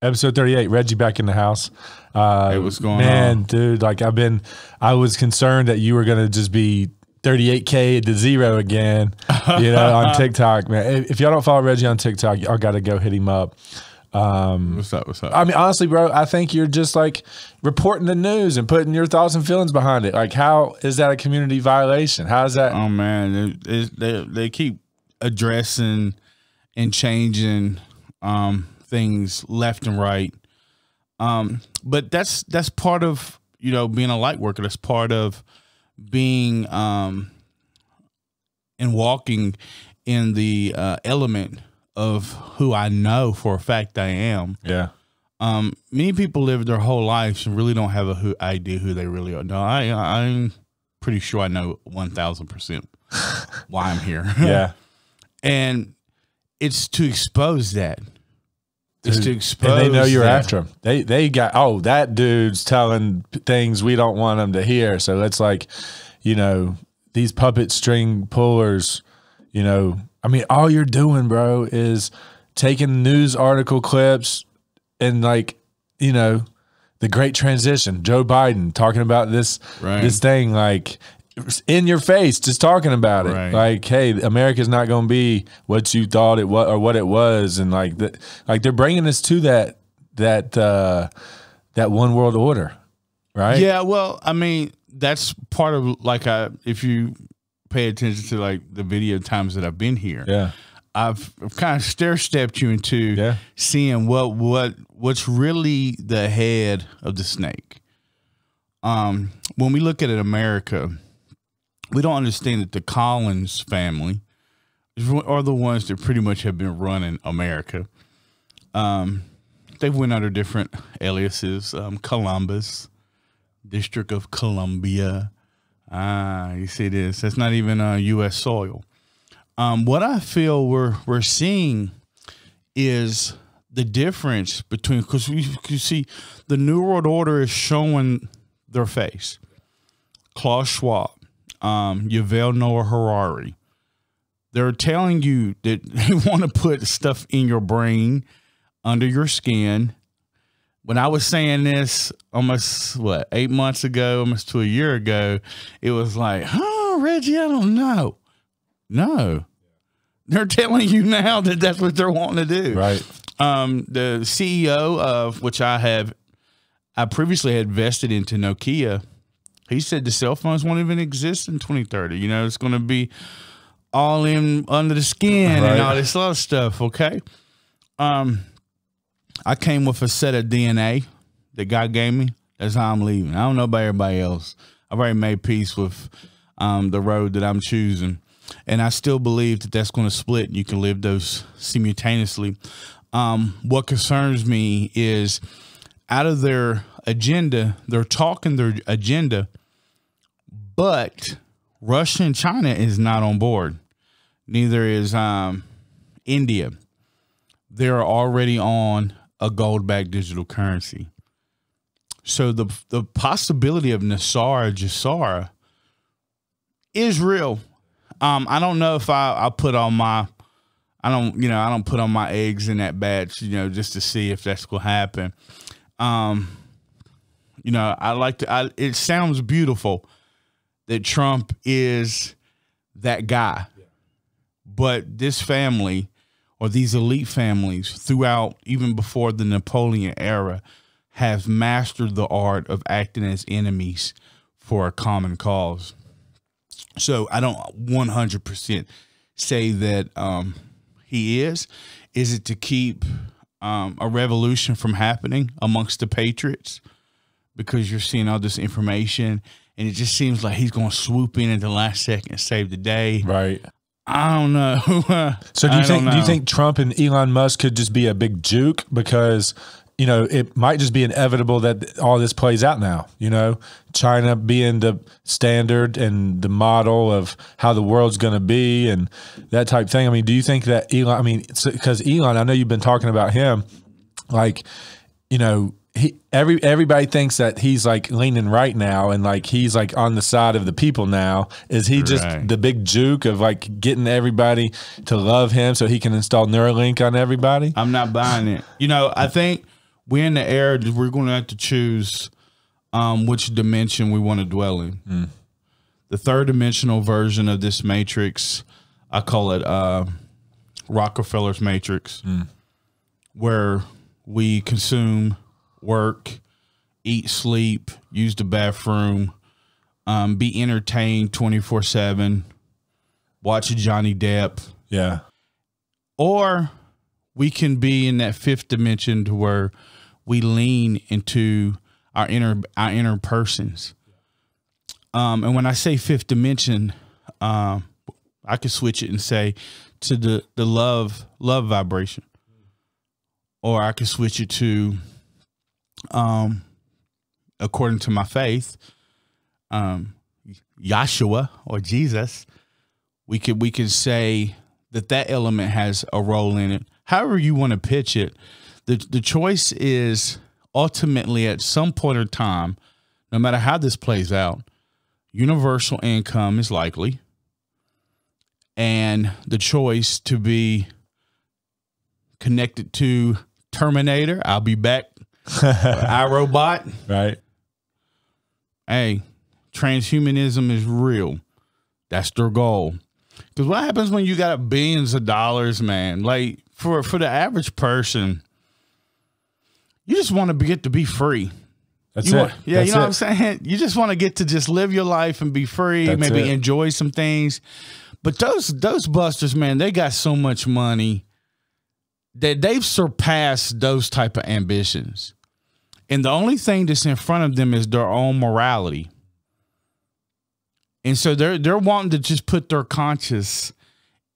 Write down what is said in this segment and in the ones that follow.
Episode 38, Reggie back in the house. Hey, what's going on? Man, dude, like I was concerned that you were going to just be 38K to zero again, on TikTok, man. If y'all don't follow Reggie on TikTok, y'all got to go hit him up. What's up? I mean, honestly, bro, I think you're just like reporting the news and putting your thoughts and feelings behind it. Like, how is that a community violation? How is that? Oh man, they keep addressing and changing things left and right. But that's part of being a light worker. That's part of being and walking in the element of who I know for a fact I am. Yeah. Many people live their whole lives and really don't have idea who they really are. No, I'm pretty sure I know 1,000% why I'm here. Yeah. And it's to expose that. It's to expose. And they know you're after them. They got, that dude's telling things we don't want them to hear. So it's like, these puppet string pullers, I mean, all you're doing, bro, is taking news article clips and the great transition. Joe Biden talking about this thing, like in your face, just talking about it. Right. Like, hey, America's not going to be what you thought it was or what it was, and like they're bringing us to that one world order, right? Yeah. Well, I mean, that's part of if you pay attention to the video times that I've been here. Yeah. I've kind of stair-stepped you into seeing what's really the head of the snake. When we look at it, America, we don't understand that the Collins family are the ones that pretty much have been running America. They've went under different aliases. Columbus, District of Columbia. You see this? That's not even U.S. soil. What I feel we're seeing is the difference between, because you see the New World Order is showing their face. Klaus Schwab, Yuval Noah Harari. They're telling you that they want to put stuff in your brain, under your skin. When I was saying this almost, 8 months ago, almost to a year ago, it was like, Reggie, I don't know. No. They're telling you now that that's what they're wanting to do. Right. The CEO of which I previously had vested into Nokia, he said the cell phones won't even exist in 2030. It's going to be all in under the skin and all this other stuff, okay? I came with a set of DNA that God gave me. That's how I'm leaving. I don't know about everybody else. I've already made peace with the road that I'm choosing. And I still believe that that's going to split. You can live those simultaneously. What concerns me is out of their agenda, they're talking their agenda, but Russia and China is not on board. Neither is India. They're already on a gold-backed digital currency. So the possibility of Nasara Jassara is real. I don't know if I put on my, I don't put on my eggs in that batch, just to see if that's going to happen. It sounds beautiful that Trump is that guy, but this family or these elite families throughout, even before the Napoleon era, have mastered the art of acting as enemies for a common cause. So I don't 100% say that he is. Is it to keep a revolution from happening amongst the patriots? Because you're seeing all this information, and it just seems like he's going to swoop in at the last second and save the day. Right. I don't know. So do you think Trump and Elon Musk could just be a big juke? Because it might just be inevitable that all this plays out now, China being the standard and the model of how the world's going to be and that type of thing. I mean, do you think that Elon, because Elon, I know you've been talking about him, everybody thinks that he's leaning right now and he's on the side of the people now. Is he just the big juke of getting everybody to love him so he can install Neuralink on everybody? I'm not buying it. I think we're in the era that we're going to have to choose which dimension we want to dwell in. Mm. The third dimensional version of this matrix, I call it Rockefeller's matrix, where we consume, work, eat, sleep, use the bathroom, be entertained 24/7, watch Johnny Depp. Yeah. Or we can be in that fifth dimension to where we lean into our inner persons. And when I say fifth dimension, I could switch it and say to the love vibration, or I could switch it to, according to my faith, Yahshua or Jesus. We could say that element has a role in it. However you want to pitch it, the choice is ultimately at some point in time, no matter how this plays out, universal income is likely, and the choice to be connected to Terminator, I'll be back, iRobot. Right. Hey, transhumanism is real. That's their goal. Because what happens when you got billions of dollars, man? Like for the average person, you just want to get to be free. That's it. Yeah, you know what I'm saying? You just want to get to just live your life and be free, maybe enjoy some things. But those busters, man, they got so much money that they've surpassed those type of ambitions. And the only thing that's in front of them is their own morality. And so they're wanting to just put their conscience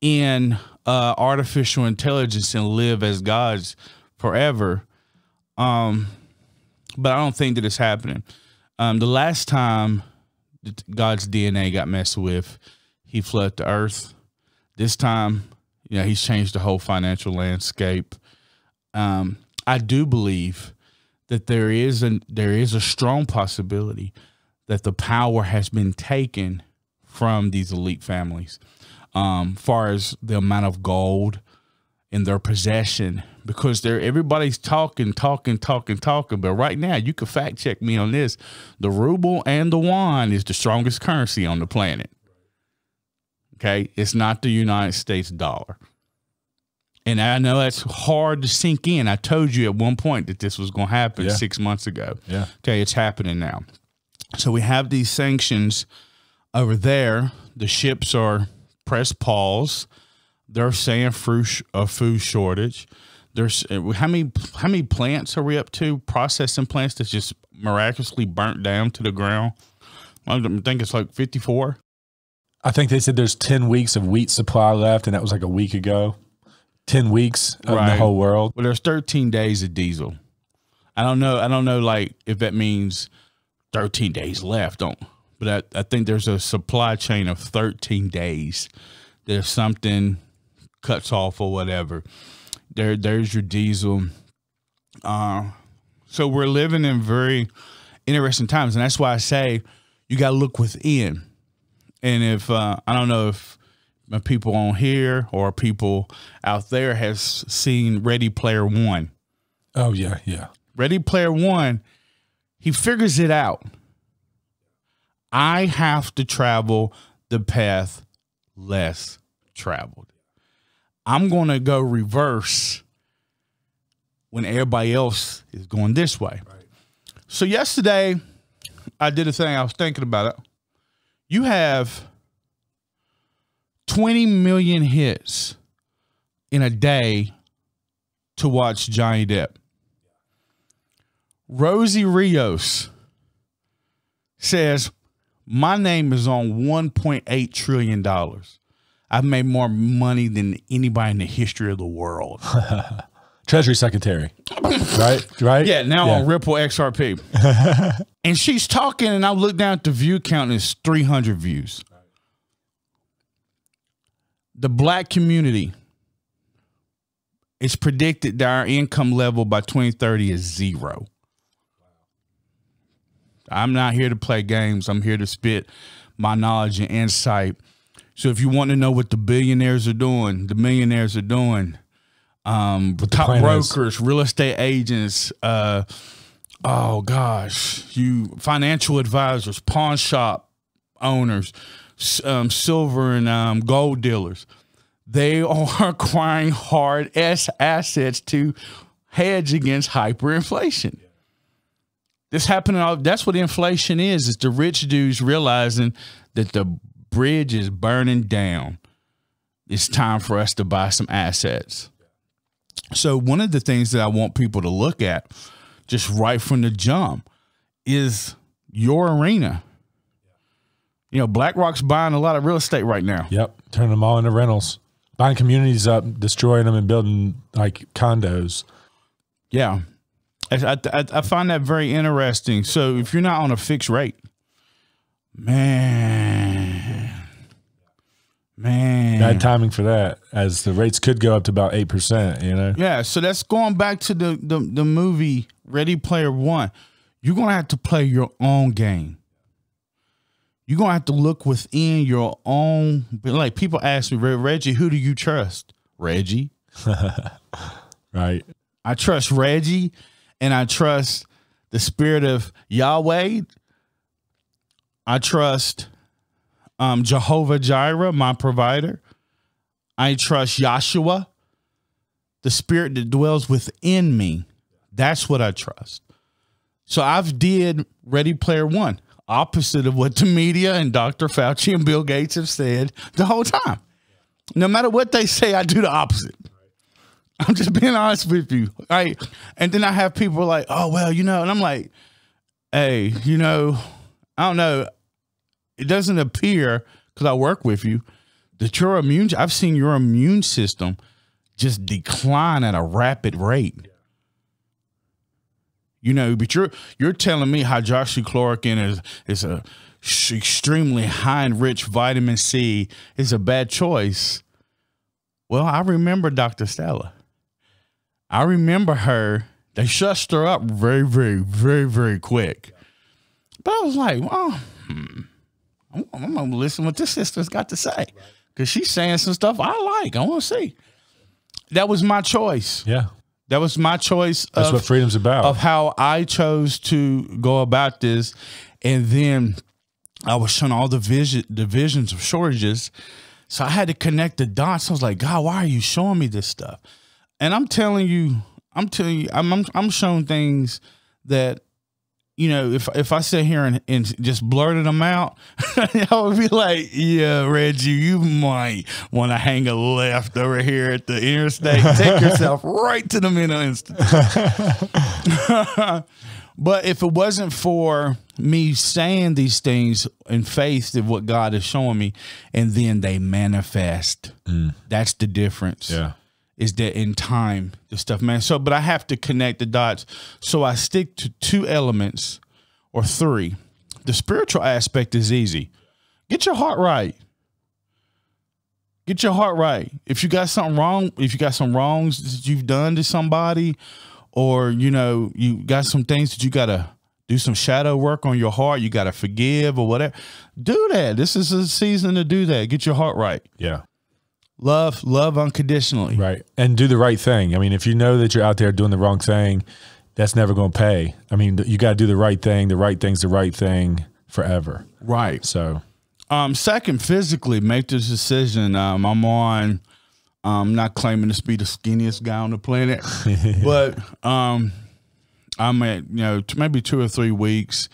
in artificial intelligence and live as gods forever. But I don't think that it's happening. The last time that God's DNA got messed with, he flooded the earth. This time, he's changed the whole financial landscape. I do believe that there is a strong possibility that the power has been taken from these elite families, far as the amount of gold in their possession, because everybody's talking. But right now, you can fact check me on this. The ruble and the yuan is the strongest currency on the planet. Okay. It's not the United States dollar. And I know that's hard to sink in. I told you at one point that this was going to happen 6 months ago. Yeah. Okay. It's happening now. So we have these sanctions over there. The ships are press pause. They're saying a food shortage. There's how many plants are we up to? Processing plants that's just miraculously burnt down to the ground. I think it's like 54. I think they said there's 10 weeks of wheat supply left, and that was like a week ago. 10 weeks of the whole world. Well, there's 13 days of diesel. I don't know, like if that means 13 days left. But I think there's a supply chain of 13 days. There's something cuts off or whatever. There's your diesel. So we're living in very interesting times, and that's why I say you got to look within. And if I don't know if my people on here or people out there has seen Ready Player One. Oh yeah, yeah. Ready Player One, he figures it out. I have to travel the path less traveled. I'm going to go reverse when everybody else is going this way. Right. So yesterday I did a thing. I was thinking about it. You have 20 million hits in a day to watch Johnny Depp. Rosie Rios says, my name is on $1.8 trillion. I've made more money than anybody in the history of the world. Treasury Secretary. Right? Yeah, now on Ripple XRP. And she's talking, and I look down at the view count, and it's 300 views. The black community, it's predicted that our income level by 2030 is 0. I'm not here to play games. I'm here to spit my knowledge and insight. So if you want to know what the billionaires are doing, the millionaires are doing, top brokers, real estate agents, oh gosh, you financial advisors, pawn shop owners, silver and gold dealers. They are acquiring hard assets to hedge against hyperinflation. This happening. That's what inflation is. It's the rich dudes realizing that the bridge is burning down. It's time for us to buy some assets. So one of the things that I want people to look at just right from the jump is your arena. You know, BlackRock's buying a lot of real estate right now. Yep. Turning them all into rentals, buying communities up, destroying them and building like condos. Yeah. I find that very interesting. So if you're not on a fixed rate, man, bad timing for that, as the rates could go up to about 8%, you know? Yeah. So that's going back to the movie Ready Player One. You're going to have to play your own game. You're going to have to look within your own. Like people ask me, Reggie, who do you trust? Reggie. Right. I trust Reggie, and I trust the spirit of Yahweh. I trust Jehovah Jireh, my provider. I trust Yahshua, the spirit that dwells within me. That's what I trust. So I've did Ready Player One, opposite of what the media and Dr. Fauci and Bill Gates have said the whole time. No matter what they say, I do the opposite. I'm just being honest with you. Right? And then I have people like, oh, well, you know, and I'm like, hey, you know, I don't know. It doesn't appear, because I work with you, that I've seen your immune system just decline at a rapid rate. You know, but you're telling me hydroxychloroquine is a extremely high and rich vitamin C is a bad choice. Well, I remember Dr. Stella. I remember her. They shushed her up very, very, very, very quick. But I was like, well, I'm going to listen what this sister's got to say, because she's saying some stuff I like. I want to see. That was my choice. Yeah. That was my choice. That's what freedom's about. Of how I chose to go about this. And then I was showing all the visions of shortages. So I had to connect the dots. I was like, God, why are you showing me this stuff? And I'm telling you, I'm showing things that, you know, if I sit here and just blurted them out, I would be like, yeah, Reggie, you might want to hang a left over here at the interstate. Take yourself right to the mental institute. But if it wasn't for me saying these things in faith of what God is showing me, and then they manifest, that's the difference. Yeah. Is that in time, the stuff, man. So, but I have to connect the dots. So I stick to 2 elements or 3. The spiritual aspect is easy. Get your heart right. Get your heart right. If you got something wrong, if you got some wrongs that you've done to somebody, or, you know, you got some things that you got to do some shadow work on your heart, you got to forgive or whatever, do that. This is a season to do that. Get your heart right. Yeah. Love unconditionally. Right. And do the right thing. I mean, if you know that you're out there doing the wrong thing, that's never going to pay. I mean, you got to do the right thing. The right thing's the right thing forever. Right. So, second, physically make this decision. I'm not claiming to be the skinniest guy on the planet, but I'm at, you know, maybe 2 or 3 weeks.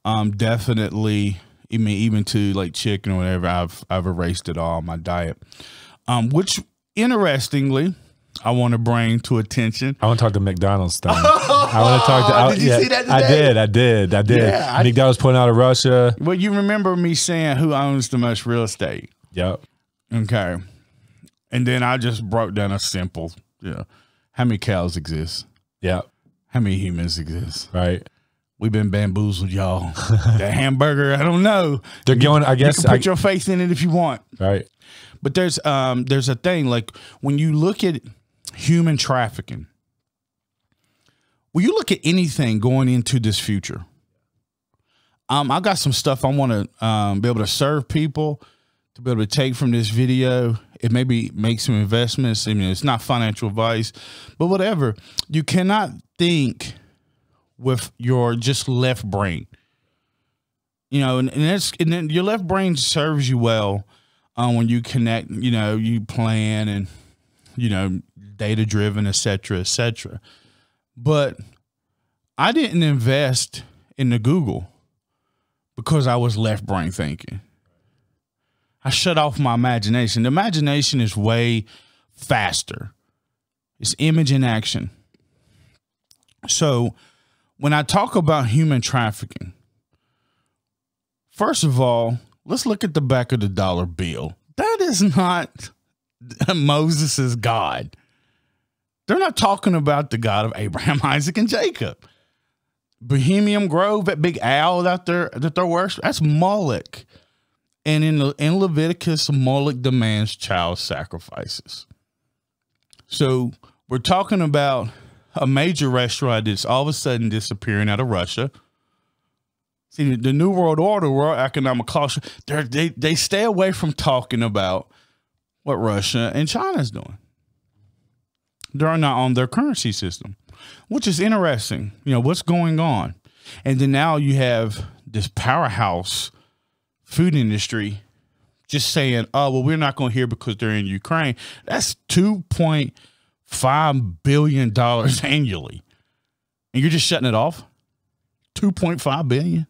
Definitely, even to like chicken or whatever, I've erased it all, my diet. Which, interestingly, I want to bring to attention. I want to talk to McDonald's thing. I want to talk to. Did you see that today? I did. Yeah, McDonald's pulling out of Russia. Well, you remember me saying who owns the most real estate? Yep. Okay. And then I just broke down a simple, how many cows exist? Yep. How many humans exist? Right. We've been bamboozled, y'all. That hamburger, I don't know. They're going, I guess. You can put your faith in it if you want. Right. But there's a thing, like when you look at human trafficking, when you look at anything going into this future, I got some stuff I want to be able to serve people, to be able to take from this video It maybe make some investments. I mean, it's not financial advice, but whatever. You cannot think with your just left brain. You know, and then your left brain serves you well when you connect, you know, you plan and, you know, data driven, et cetera, et cetera. But I didn't invest in the Google because I was left brain thinking. I shut off my imagination. The imagination is way faster. It's image in action. So when I talk about human trafficking, first of all, let's look at the back of the dollar bill. That is not Moses' God. They're not talking about the God of Abraham, Isaac, and Jacob. Bohemian Grove, that big owl out there that they're worshiping, that's Moloch. And in Leviticus, Moloch demands child sacrifices. So we're talking about a major restaurant that's all of a sudden disappearing out of Russia. See, the New World Order, World Economic Culture, they stay away from talking about what Russia and China's doing. They're not on their currency system, which is interesting. You know, what's going on? And then now you have this powerhouse food industry just saying, oh, well, we're not going to hear because they're in Ukraine. That's $2.5 billion annually. And you're just shutting it off? $2.5 billion?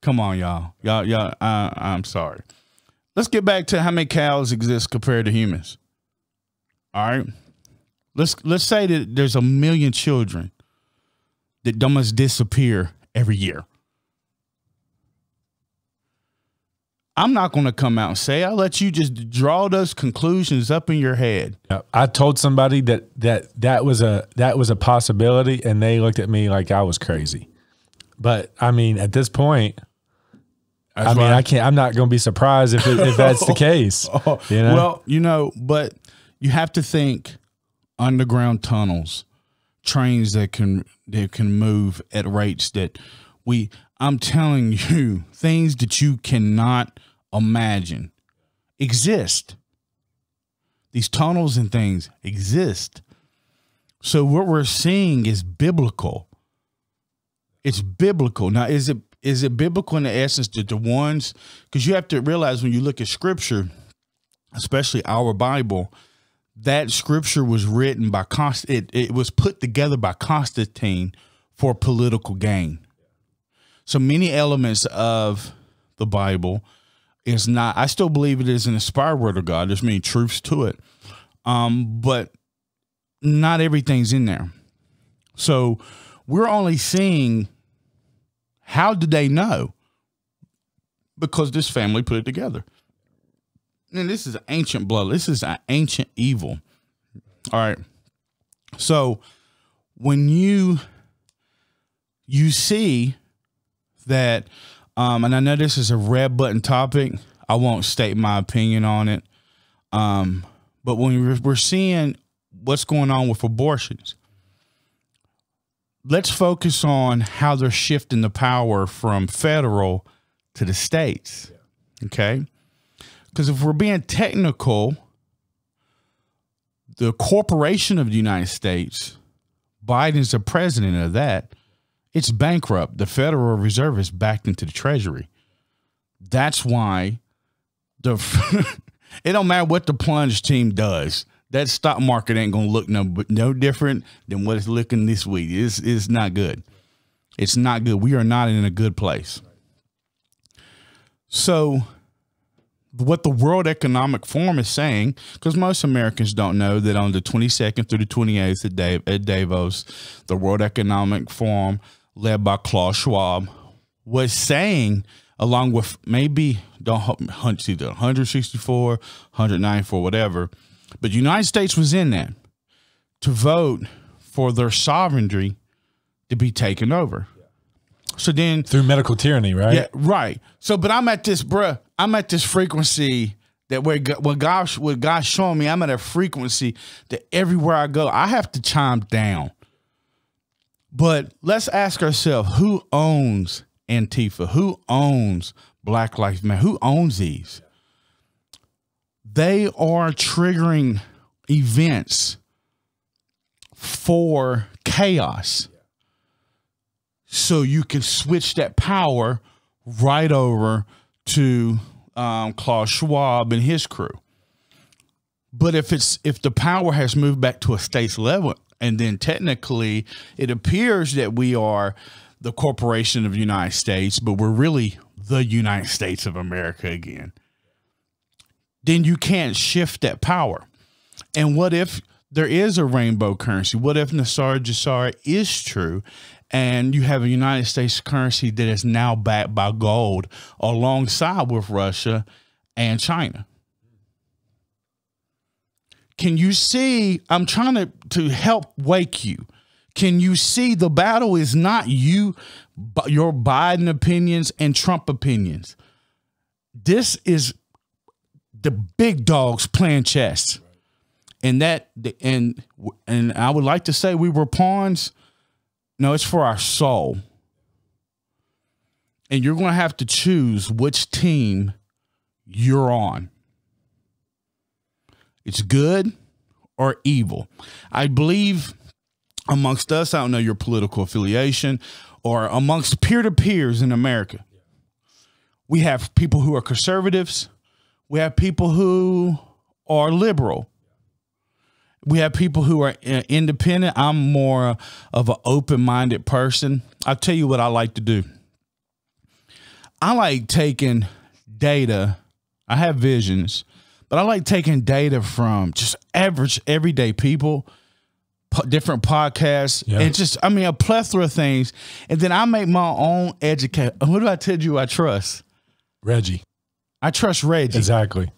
Come on, y'all. Y'all, I'm sorry. Let's get back to how many cows exist compared to humans. All right. Let's say that there's 1 million children that must disappear every year. I'm not going to come out and say, I'll let you just draw those conclusions up in your head. I told somebody that was a possibility, and they looked at me like I was crazy. But I mean, at this point, I'm not going to be surprised if that's the case. You know? Well, you know, but you have to think underground tunnels, trains that can move at rates that I'm telling you, things that you cannot imagine exist. These tunnels and things exist. So what we're seeing is biblical. It's biblical. Now, is it biblical in the essence that the ones, because you have to realize when you look at scripture, especially our Bible, that scripture was written by it was put together by Constantine for political gain. So many elements of the Bible is not, I still believe it is an inspired word of God. There's many truths to it. But not everything's in there. So we're only seeing, how did they know? Because this family put it together. And this is ancient blood. This is an ancient evil. All right. So when you see that, and I know this is a red button topic, I won't state my opinion on it. But when we're seeing what's going on with abortions, let's focus on how they're shifting the power from federal to the states. Okay. Because if we're being technical, the corporation of the United States, Biden's the president of that, it's bankrupt. The Federal Reserve is backed into the Treasury. That's why it don't matter what the plunge team does. That stock market ain't going to look no different than what it's looking this week. It's not good. It's not good. We are not in a good place. So what the World Economic Forum is saying, because most Americans don't know that on the 22nd through the 28th at Davos, the World Economic Forum, led by Klaus Schwab, was saying, along with maybe either 164, 194, whatever, but the United States was in that to vote for their sovereignty to be taken over. So then through medical tyranny, right? Yeah, right. So, but I'm at this frequency that what God's showing me, I'm at a frequency that everywhere I go, I have to chime down. But let's ask ourselves, who owns Antifa? Who owns Black Lives Matter? Who owns these? they are triggering events for chaos. So you can switch that power right over to Klaus Schwab and his crew. But if the power has moved back to a state's level, and then technically it appears that we are the corporation of the United States, but we're really the United States of America again, then you can't shift that power. And what if there is a rainbow currency? What if Nassar Jassar is true, and you have a United States currency that is now backed by gold alongside with Russia and China? Can you see? I'm trying to help wake you. Can you see the battle is not you, but your Biden opinions and Trump opinions? This is the big dogs playing chess. And I would like to say we were pawns. No, it's for our soul. And you're going to have to choose which team you're on. It's good or evil. I believe amongst us, I don't know your political affiliation, or amongst peer-to-peers in America, we have people who are conservatives. We have people who are liberal. We have people who are independent. I'm more of an open-minded person. I'll tell you what I like to do. I like taking data. I have visions, but I like taking data from just average, everyday people, different podcasts, and just, I mean, a plethora of things. And then I make my own education. Who do I tell you I trust? Reggie. I trust Reggie. Exactly.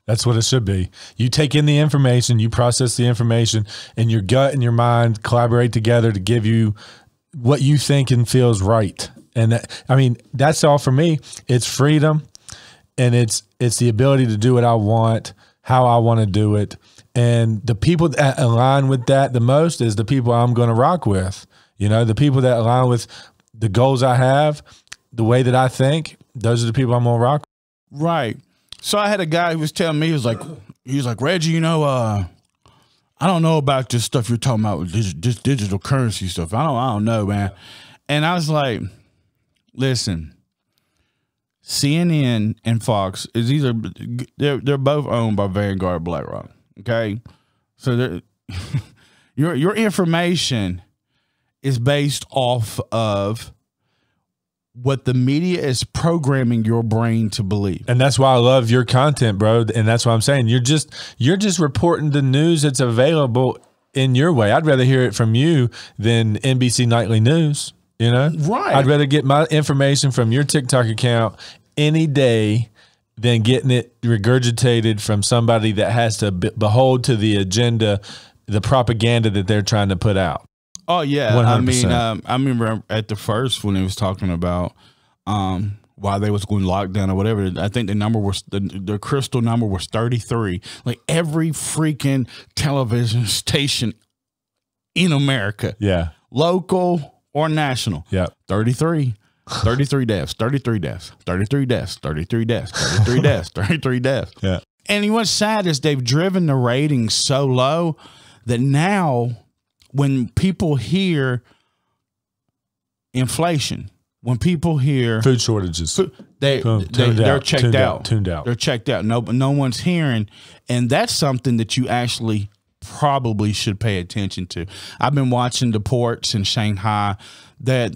That's what it should be. You take in the information, you process the information, and your gut and your mind collaborate together to give you what you think and feels right. And that, I mean, that's all for me. It's freedom, and it's the ability to do what I want, how I want to do it. And the people that align with that the most is the people I'm going to rock with. You know, the people that align with the goals I have, the way that I think, those are the people I'm going to rock with. Right. So I had a guy who was telling me, he was like, Reggie, you know, I don't know about this stuff you're talking about with this digital currency stuff. I don't know, man. And I was like, listen, CNN and Fox they're both owned by Vanguard BlackRock. Okay, so your information is based off of what the media is programming your brain to believe. And that's why I love your content, bro. And that's what I'm saying. You're just reporting the news that's available in your way. I'd rather hear it from you than NBC Nightly News, you know? Right. I'd rather get my information from your TikTok account any day than getting it regurgitated from somebody that has to behold to the agenda, the propaganda that they're trying to put out. Oh yeah, 100%. I mean, I remember at the first when he was talking about why they was going lockdown or whatever. I think the number was the crystal number was 33. Like every freaking television station in America, local or national, 33. 33 deaths, 33 deaths, 33 deaths, 33 deaths, 33 deaths, 33 deaths. Yeah. And what's sad is they've driven the ratings so low that now when people hear inflation, when people hear food shortages, they're checked out. Tuned out. They're checked out. No one's hearing. And that's something that you actually probably should pay attention to. I've been watching the ports in Shanghai that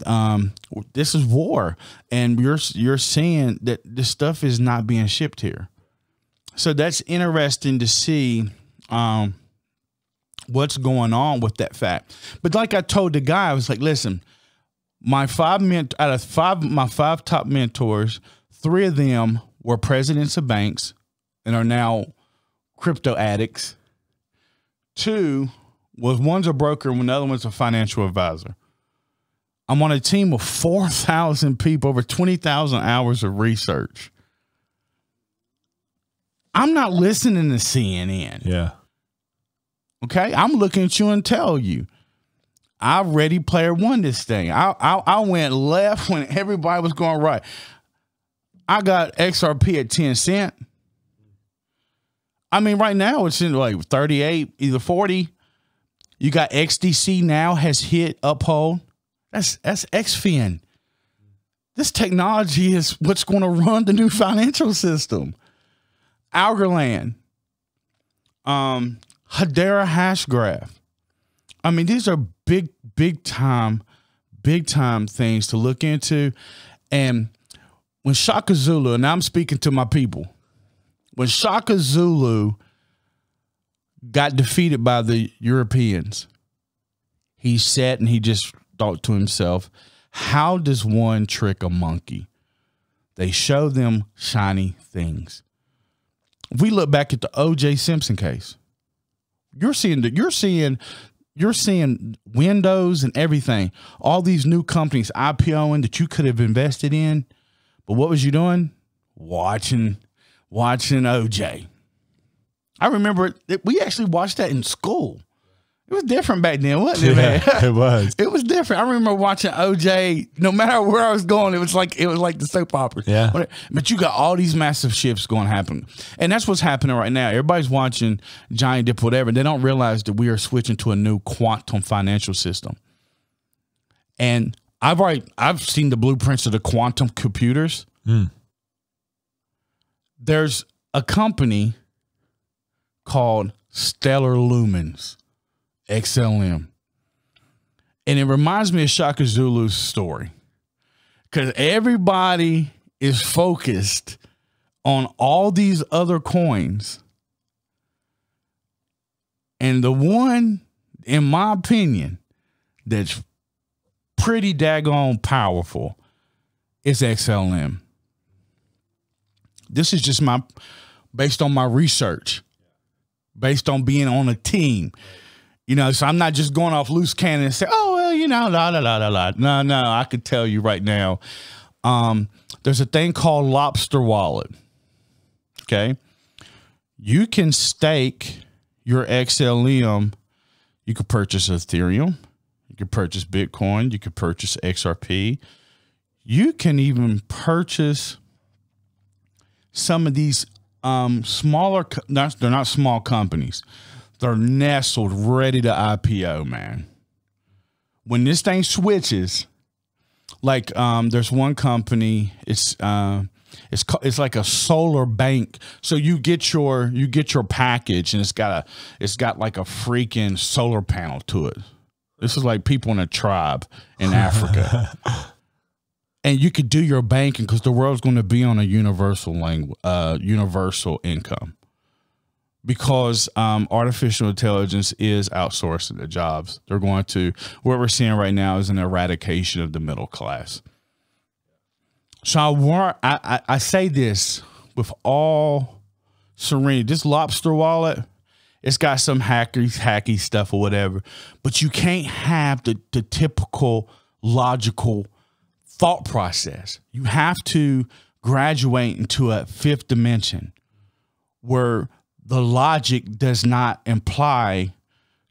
this is war, and you're seeing that this stuff is not being shipped here. So that's interesting to see what's going on with that fact. But like I told the guy, I was like, listen, my five top mentors, 3 of them were presidents of banks and are now crypto addicts. 2 was one's a broker and the other one's a financial advisor. I'm on a team of 4,000 people, over 20,000 hours of research. I'm not listening to CNN. Yeah. Okay. I'm looking at you and tell you, I Ready Player One this thing. I went left when everybody was going right. I got XRP at 10 cents. I mean, right now it's in like 38, either 40. You got XDC now has hit uphold. That's XFIN. This technology is what's going to run the new financial system. Algorand, Hedera Hashgraph. I mean, these are big time things to look into. And when Shaka Zulu, and I'm speaking to my people, when Shaka Zulu got defeated by the Europeans, he sat and he just thought to himself, how does one trick a monkey? They show them shiny things. If we look back at the O.J. Simpson case, you're seeing Windows and everything, all these new companies IPOing that you could have invested in. But what was you doing? Watching OJ. I remember we actually watched that in school. It was different back then, wasn't it, man? It was. It was different. I remember watching OJ. No matter where I was going, it was like the soap opera. Yeah. But you got all these massive shifts going to happen, and that's what's happening right now. Everybody's watching Giant Dip, whatever. They don't realize that we are switching to a new quantum financial system. And I've seen the blueprints of the quantum computers. There's a company called Stellar Lumens, XLM. And it reminds me of Shaka Zulu's story, because everybody is focused on all these other coins. And the one, in my opinion, that's pretty daggone powerful is XLM. This is just based on my research, based on being on a team. You know, so I'm not just going off loose cannon and say, oh, well, you know, la, la, la, la, la. No, I could tell you right now. There's a thing called Lobster Wallet. Okay. You can stake your XLM. You could purchase Ethereum. You could purchase Bitcoin. You could purchase XRP. You can even purchase some of these smaller, they're not small companies. They're nestled, ready to IPO, man. When this thing switches, like there's one company, it's like a solar bank. So you get your package, and it's got like a freaking solar panel to it. This is like people in a tribe in Africa. And you could do your banking, because the world's going to be on a universal income. Because artificial intelligence is outsourcing the jobs. They're going to, what we're seeing right now is an eradication of the middle class. So I say this with all serenity. This Lobster Wallet, it's got some hacky stuff or whatever, but you can't have the typical logical thought process. You have to graduate into a fifth dimension where the logic does not imply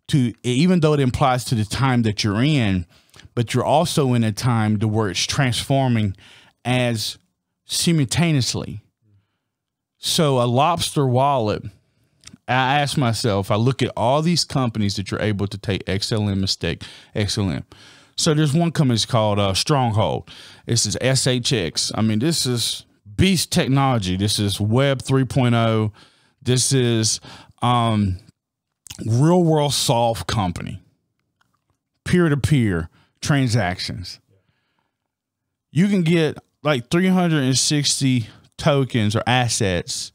to, even though it implies to the time that you're in, but you're also in a time to where it's transforming as simultaneously. So a Lobster Wallet, I ask myself, I look at all these companies that you're able to take XLM and stake XLM. So there's one company called Stronghold. This is SHX. I mean, this is beast technology. This is Web 3.0. This is real world solve company, peer-to-peer transactions. You can get like 360 tokens or assets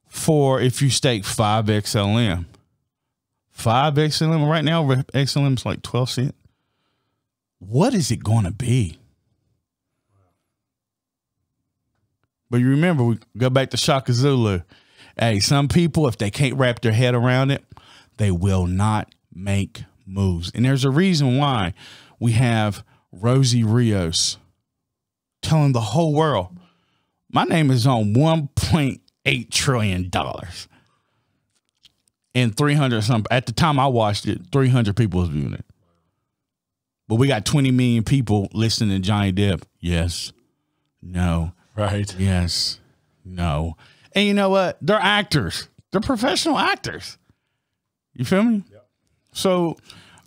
for if you stake 5 XLM. 5 XLM right now, XLM is like 12 cents. What is it going to be? But you remember, we go back to Shaka Zulu. Hey, some people, if they can't wrap their head around it, they will not make moves. And there's a reason why we have Rosie Rios telling the whole world, my name is on $1.8 trillion. And 300 something. At the time I watched it, 300 people was viewing it. But we got 20 million people listening to Johnny Depp. Yes. No. Right. Yes. No. And you know what? They're actors. They're professional actors. You feel me? Yep. So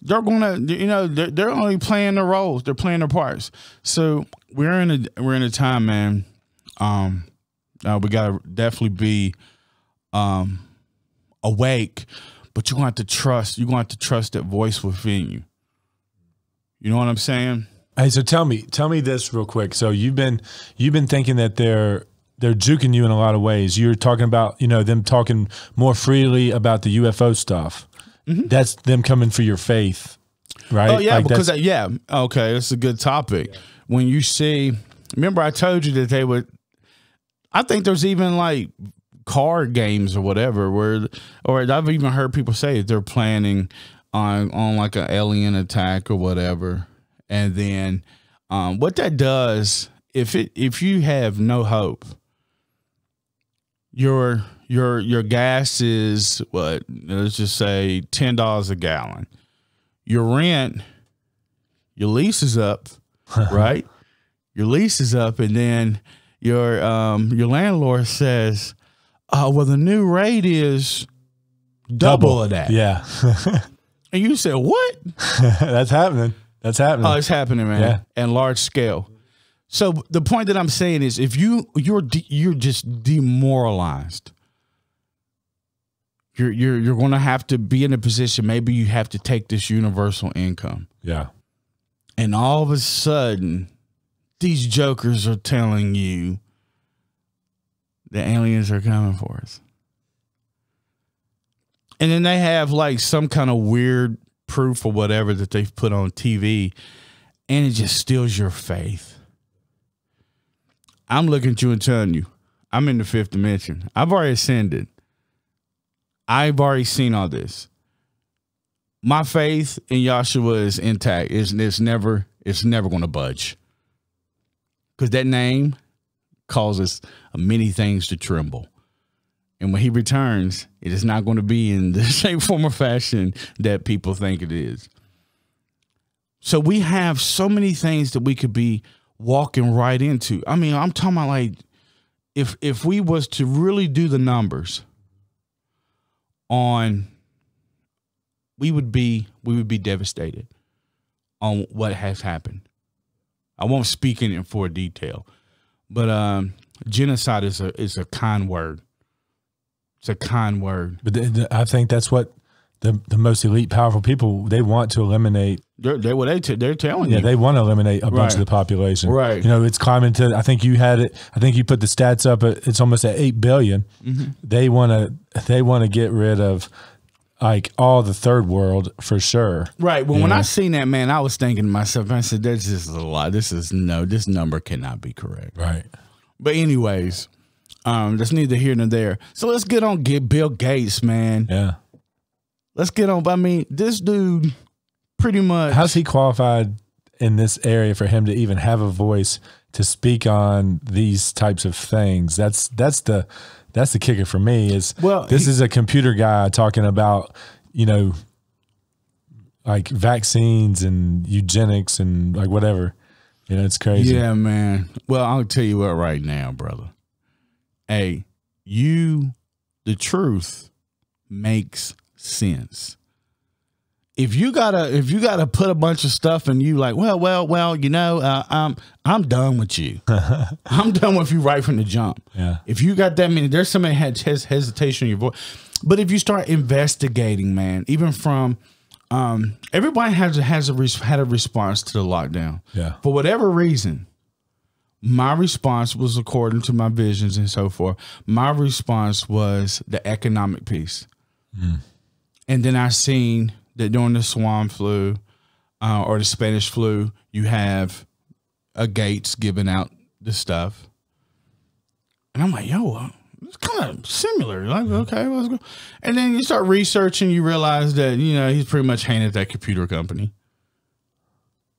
they're gonna, you know, they're only playing their roles. They're playing their parts. So we're in a time, man. We gotta definitely be awake, but you're gonna have to trust. You're gonna have to trust that voice within you. You know what I'm saying? Hey, so tell me this real quick. So you've been thinking that they're juking you in a lot of ways. You're talking about, you know, them talking more freely about the UFO stuff. Mm-hmm. That's them coming for your faith, right? Oh yeah, like because okay, that's a good topic. Yeah. When you see, remember I told you that they would. I think there's even like card games or whatever or I've even heard people say that they're planning on like an alien attack or whatever. And then what that does, if you have no hope, your gas is what, let's just say $10 a gallon. Your rent, your lease is up, right? Your lease is up, and then your landlord says, well, the new rate is double of that. Yeah. And you said, what? That's happening. That's happening. Oh, it's happening, man. Yeah. And large scale. So the point that I'm saying is, if you're just demoralized, you're going to have to be in a position. Maybe you have to take this universal income. Yeah. And all of a sudden, these jokers are telling you the aliens are coming for us. And then they have like some kind of weird proof or whatever that they've put on TV, and it just steals your faith. I'm looking at you and telling you, I'm in the fifth dimension. I've already ascended. I've already seen all this. My faith in Yahshua is intact. It's never going to budge. Because that name causes many things to tremble. And when he returns, it is not going to be in the same form or fashion that people think it is. So we have so many things that we could be walking right into. I mean, I'm talking about like, if we was to really do the numbers on, we would be devastated on what has happened. I won't speak in it for detail, but genocide is a kind word. It's a kind word. But I think that's what the most elite, powerful people, they want to eliminate. They're telling you. Yeah, they want to eliminate a bunch of the population. Right. You know, it's climbing to, I think you had it, I think you put the stats up, it's almost at 8 billion. Mm-hmm. They want to get rid of like all the third world for sure. Right. Well, when I seen that, man, I was thinking to myself, I said, that's just a lot. This number cannot be correct. Right. But anyways, that's neither here nor there. So let's get on Bill Gates, man. Yeah. Let's get on. I mean, this dude pretty much. How's he qualified in this area for him to even have a voice to speak on these types of things? That's the kicker for me is, well, this is a computer guy talking about, you know, like vaccines and eugenics and like whatever. You know, it's crazy. Yeah, man. Well, I'll tell you what right now, brother. Hey, the truth makes sense. If you gotta put a bunch of stuff and you like, well, you know, I'm done with you. I'm done with you right from the jump. Yeah. If you got that many, there's somebody had hesitation in your voice. But if you start investigating, man, even from everybody had a response to the lockdown. Yeah. For whatever reason. My response was, according to my visions and so forth, my response was the economic piece. Mm. And then I seen that during the swine flu or the Spanish flu, you have a Gates giving out the stuff. And I'm like, yo, it's kind of similar. Like, okay, let's go. And then you start researching, you realize that, you know, he's pretty much handed that computer company.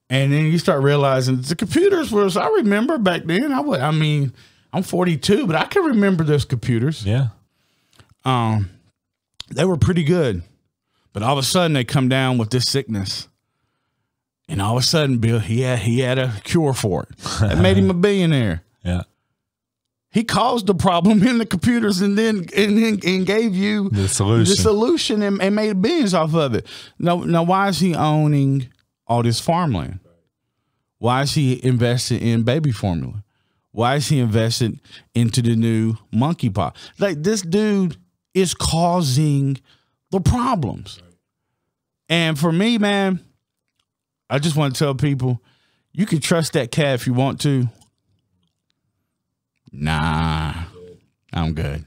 And then you start realizing the computers was, I remember back then, I mean, I'm 42, but I can remember those computers. Yeah. They were pretty good. But all of a sudden they come down with this sickness. And all of a sudden, Bill, he had a cure for it. That made him a billionaire. Yeah. He caused the problem in the computers and then gave you the solution and made billions off of it. Now, why is he owning all this farmland? Why is he invested in baby formula? Why is he invested into the new monkeypox? Like, this dude is causing the problems. And for me, man, I just want to tell people, you can trust that cat if you want to. Nah, I'm good.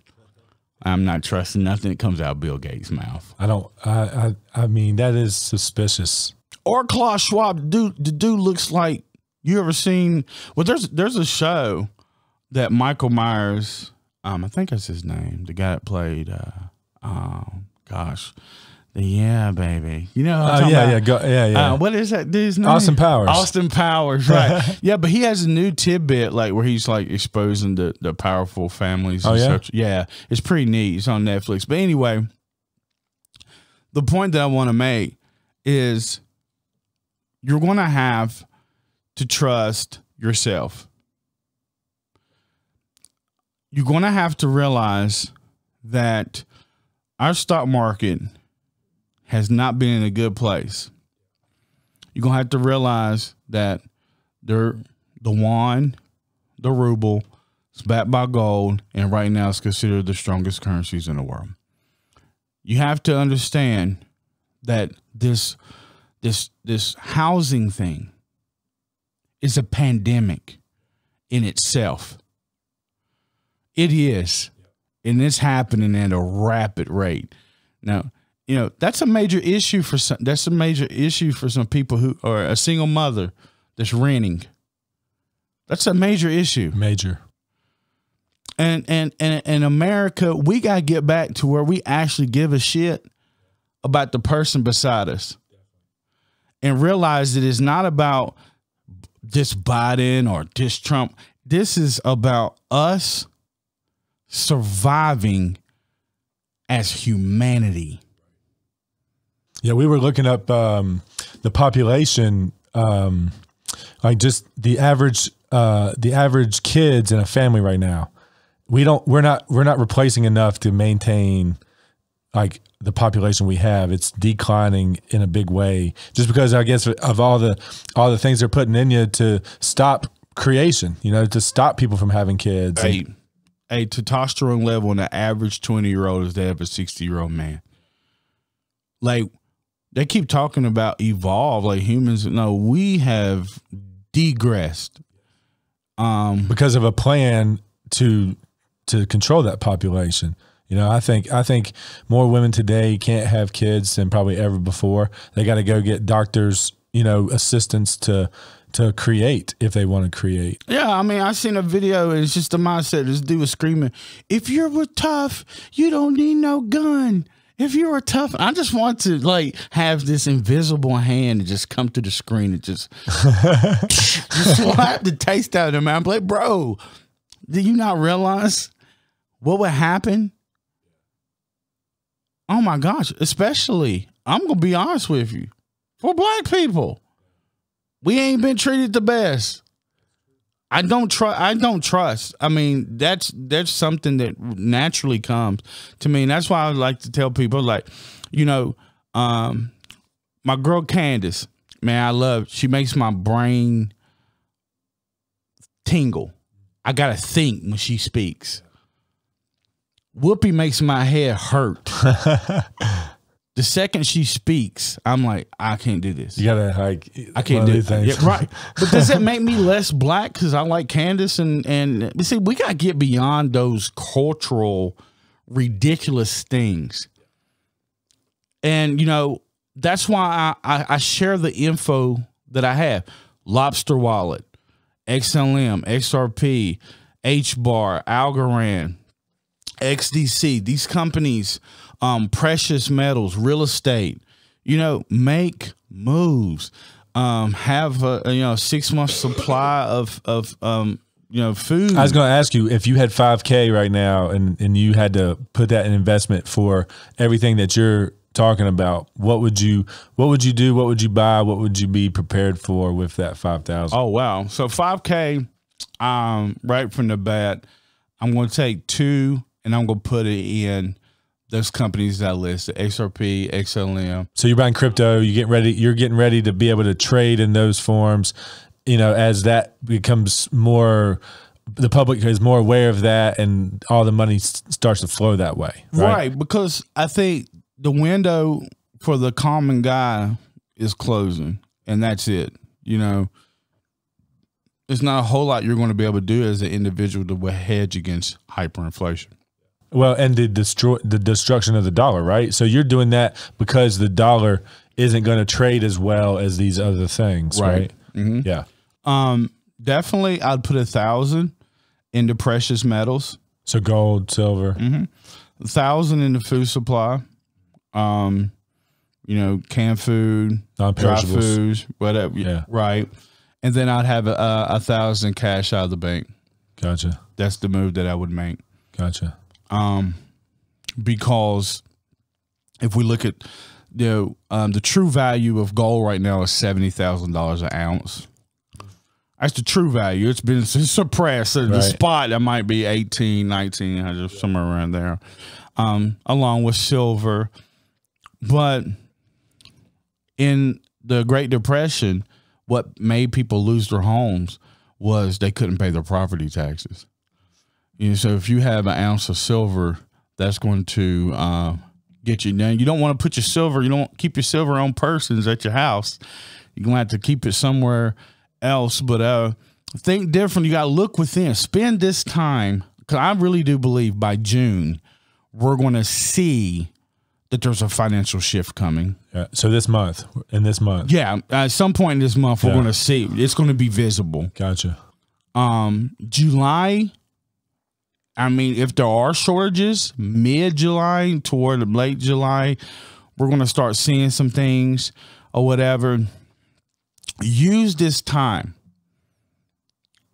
I'm not trusting nothing that comes out of Bill Gates' mouth. I mean, that is suspicious. Or Klaus Schwab. The dude looks like, you ever seen, well, there's a show that Michael Myers, I think that's his name, the guy that played, yeah, baby. You know what I'm talking about? Yeah. What is that dude's name? Austin Powers. Austin Powers, right. Yeah, but he has a new tidbit, like, where he's, like, exposing the powerful families and such. Yeah, it's pretty neat. It's on Netflix. But anyway, the point that I want to make is you're going to have to trust yourself. You're going to have to realize that our stock market has not been in a good place. You're going to have to realize that the yuan, the ruble, is backed by gold, and right now it's considered the strongest currencies in the world. You have to understand that this housing thing is a pandemic in itself. It is. And it's happening at a rapid rate. Now, you know, that's a major issue for some people who are a single mother that's renting. That's a major issue. Major. And in America, we got to get back to where we actually give a shit about the person beside us and realize that it's not about this Biden or this Trump. This is about us surviving as humanity. Yeah, we were looking up the population, like just the average kids in a family right now. We're not replacing enough to maintain like the population we have. It's declining in a big way, just because I guess of all the things they're putting in you to stop creation, you know, to stop people from having kids. A testosterone level in the average 20-year-old is that of a 60-year-old man. Like, they keep talking about evolve, like humans. No, we have degressed because of a plan to control that population. You know, I think more women today can't have kids than probably ever before. They got to go get doctors, you know, assistants to create if they want to create. Yeah, I mean, I seen a video and it's just the mindset. This dude was screaming, "If you're tough, you don't need no gun. If you were tough," I just want to like have this invisible hand and just come to the screen and just slap the taste out of them. I'm like, bro, do you not realize what would happen? Oh my gosh, especially, I'm going to be honest with you, for black people, we ain't been treated the best. I don't trust. I mean, that's something that naturally comes to me. And that's why I like to tell people, like, you know, my girl Candace, man, she makes my brain tingle. I got to think when she speaks. Whoopi makes my head hurt. The second she speaks, I'm like, I can't do this. You gotta like, I can't do that. Yeah, right. But does that make me less black because I like Candace? And see, we gotta get beyond those cultural, ridiculous things. And you know, that's why I share the info that I have: Lobster Wallet, XLM, XRP, HBAR, Algorand, XDC. These companies. Precious metals, real estate, you know, make moves, have a 6 month supply of food. I was going to ask you, if you had $5K right now and you had to put that in investment for everything that you're talking about, what would you do? What would you buy? What would you be prepared for with that 5,000? Oh, wow. So 5K, right from the bat, I'm going to take 2 and I'm going to put it in those companies that I listed, XRP, XLM. So you're buying crypto, you're getting ready to be able to trade in those forms, as that becomes more, the public is more aware of that and all the money starts to flow that way. Right. Because I think the window for the common guy is closing, and that's it. There's not a whole lot you're going to be able to do as an individual to hedge against hyperinflation. Well, and the destruction of the dollar, right? So you're doing that because the dollar isn't going to trade as well as these other things, right? Mm-hmm. Yeah. Definitely, I'd put 1,000 into precious metals. So gold, silver. 1,000 in the food supply. Canned food, dry foods, whatever. Yeah. Right. And then I'd have 1,000 cash out of the bank. Gotcha. That's the move that I would make. Gotcha. Because if we look at the true value of gold right now is $70,000 an ounce. That's the true value. It's been suppressed. The spot that might be 18, 1900, somewhere around there, along with silver. But in the Great Depression, what made people lose their homes was they couldn't pay their property taxes. So if you have an ounce of silver, that's going to get you down. You don't want to put your silver, you don't keep your silver on persons at your house. You're going to have to keep it somewhere else. But think different. You got to look within. Spend this time, because I really do believe by June, we're going to see that there's a financial shift coming. Yeah. So this month, Yeah. At some point in this month, we're going to see. It's going to be visible. Gotcha. July, if there are shortages, mid-July toward late July, we're going to start seeing some things or whatever. Use this time,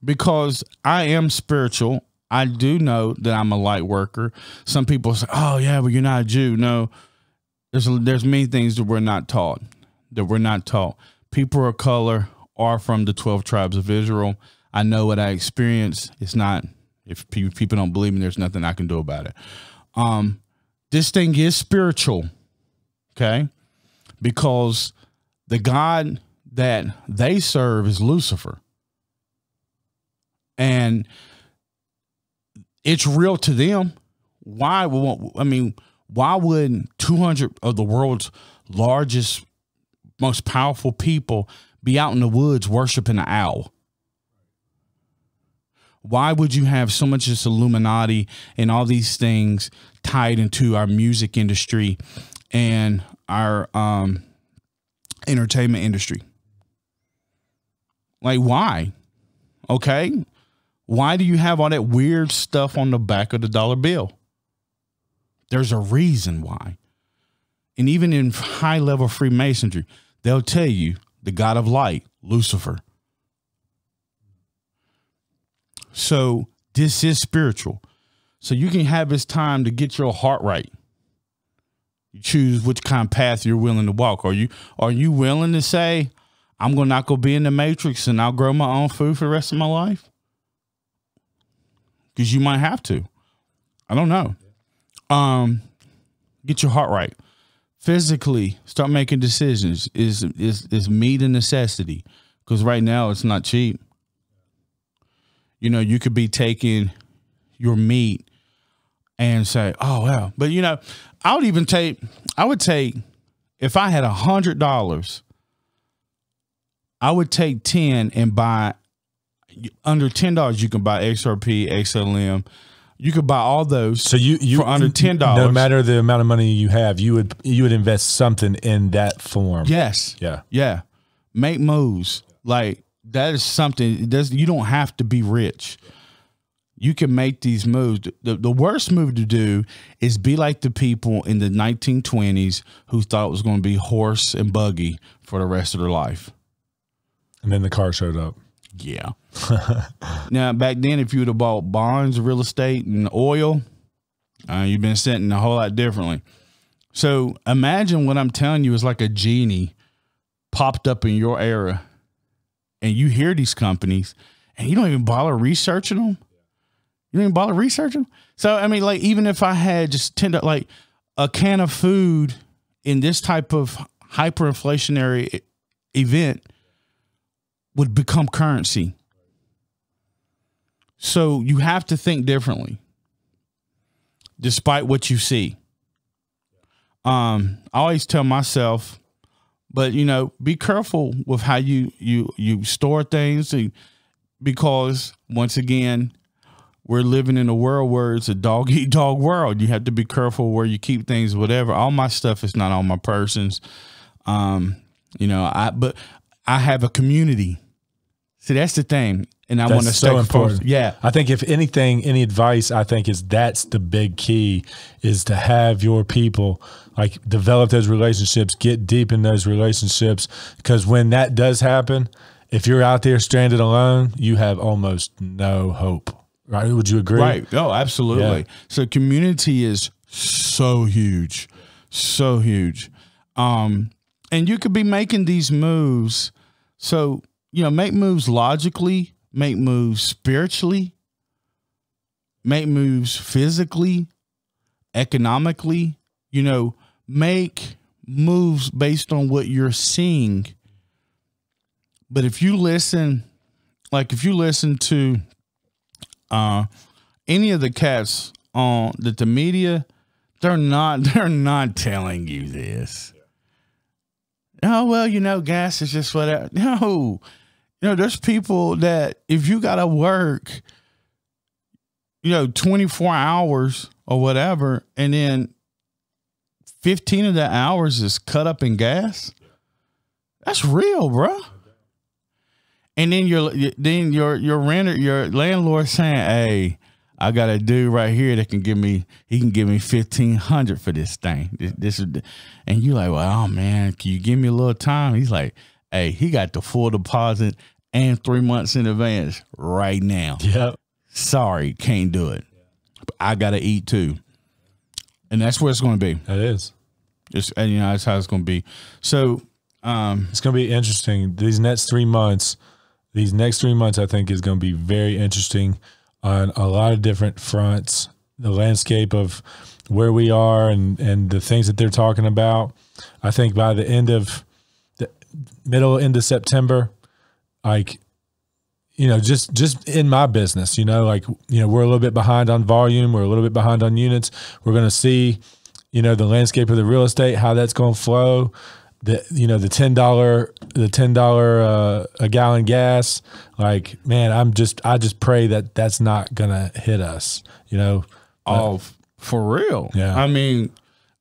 because I am spiritual. I do know that I'm a light worker. Some people say, oh, yeah, but you're not a Jew. No, there's many things that we're not taught, People of color are from the 12 tribes of Israel. I know what I experienced. It's not, if people don't believe me, there's nothing I can do about it. This thing is spiritual, okay? Because the God that they serve is Lucifer. And it's real to them. Why would 200 of the world's largest, most powerful people be out in the woods worshiping an owl? Why would you have so much this Illuminati and all these things tied into our music industry and our entertainment industry? Like, why? Okay. Why do you have all that weird stuff on the back of the dollar bill? There's a reason why. And even in high-level Freemasonry, they'll tell you the God of light, Lucifer. So this is spiritual. So you can have this time to get your heart right. You choose which kind of path you're willing to walk. Are you willing to say, I'm not going to be in the matrix and I'll grow my own food for the rest of my life? Because you might have to. I don't know. Get your heart right. Physically, start making decisions. Is meat a necessity? Because right now it's not cheap. You could be taking your meat and say, oh, well, but I would take, if I had $100, I would take 10 and buy under $10. You can buy XRP, XLM. You could buy all those. So you for under $10. No matter the amount of money you have, you would invest something in that form. Yes. Yeah. Yeah. Make moves. Like, that is something. You don't have to be rich. You can make these moves. The worst move to do is be like the people in the 1920s who thought it was going to be horse and buggy for the rest of their life. And then the car showed up. Yeah. Now, back then, if you would have bought bonds, real estate, and oil, you've been sitting a whole lot differently. So imagine what I'm telling you is like a genie popped up in your era, and you hear these companies, and you don't even bother researching them. You didn't bother researching? So, I mean, like, even if I had just like a can of food in this type of hyperinflationary event would become currency. So you have to think differently, despite what you see. I always tell myself, but you know, be careful with how you store things, because once again, we're living in a world where it's a dog eat dog world. You have to be careful where you keep things, whatever. All my stuff is not on my persons. You know, but I have a community. See, that's the thing. And I want to stay so important. Yeah. I think if anything, any advice, I think that's the big key, is to have your people, like, develop those relationships, get deep in those relationships. Because when that does happen, if you're out there stranded alone, you have almost no hope. Right? Would you agree? Right. Oh, absolutely. Yeah. So community is so huge, so huge. And you could be making these moves. So, you know, make moves logically, make moves spiritually, make moves physically, economically, you know, make moves based on what you're seeing. But if you listen, like if you listen to any of the cats on the media, they're not telling you this. Oh, well, you know, gas is just whatever. No, you know, there's people that if you got to work, you know, 24 hours or whatever, and then 15 of the hours is cut up in gas. That's real, bro. And then your renter, your landlord saying, "Hey, I got a dude right here that can give me $1,500 for this thing. This is," and you like, "Well, oh man, can you give me a little time?" He's like, "Hey, he got the full deposit and 3 months in advance right now. Yep. Sorry, can't do it. But I gotta eat too." And that's where it's going to be. That is. And you know, that's how it's going to be. So it's going to be interesting. These next 3 months, I think, is going to be very interesting on a lot of different fronts. The landscape of where we are and the things that they're talking about. I think by the end of September, like, you know, just in my business, you know, like, you know, we're a little bit behind on volume. We're a little bit behind on units. We're going to see, you know, the landscape of the real estate, how that's going to flow. The $10 a gallon gas, like, man, I just pray that that's not gonna hit us, you know. Oh, for real? Yeah. I mean,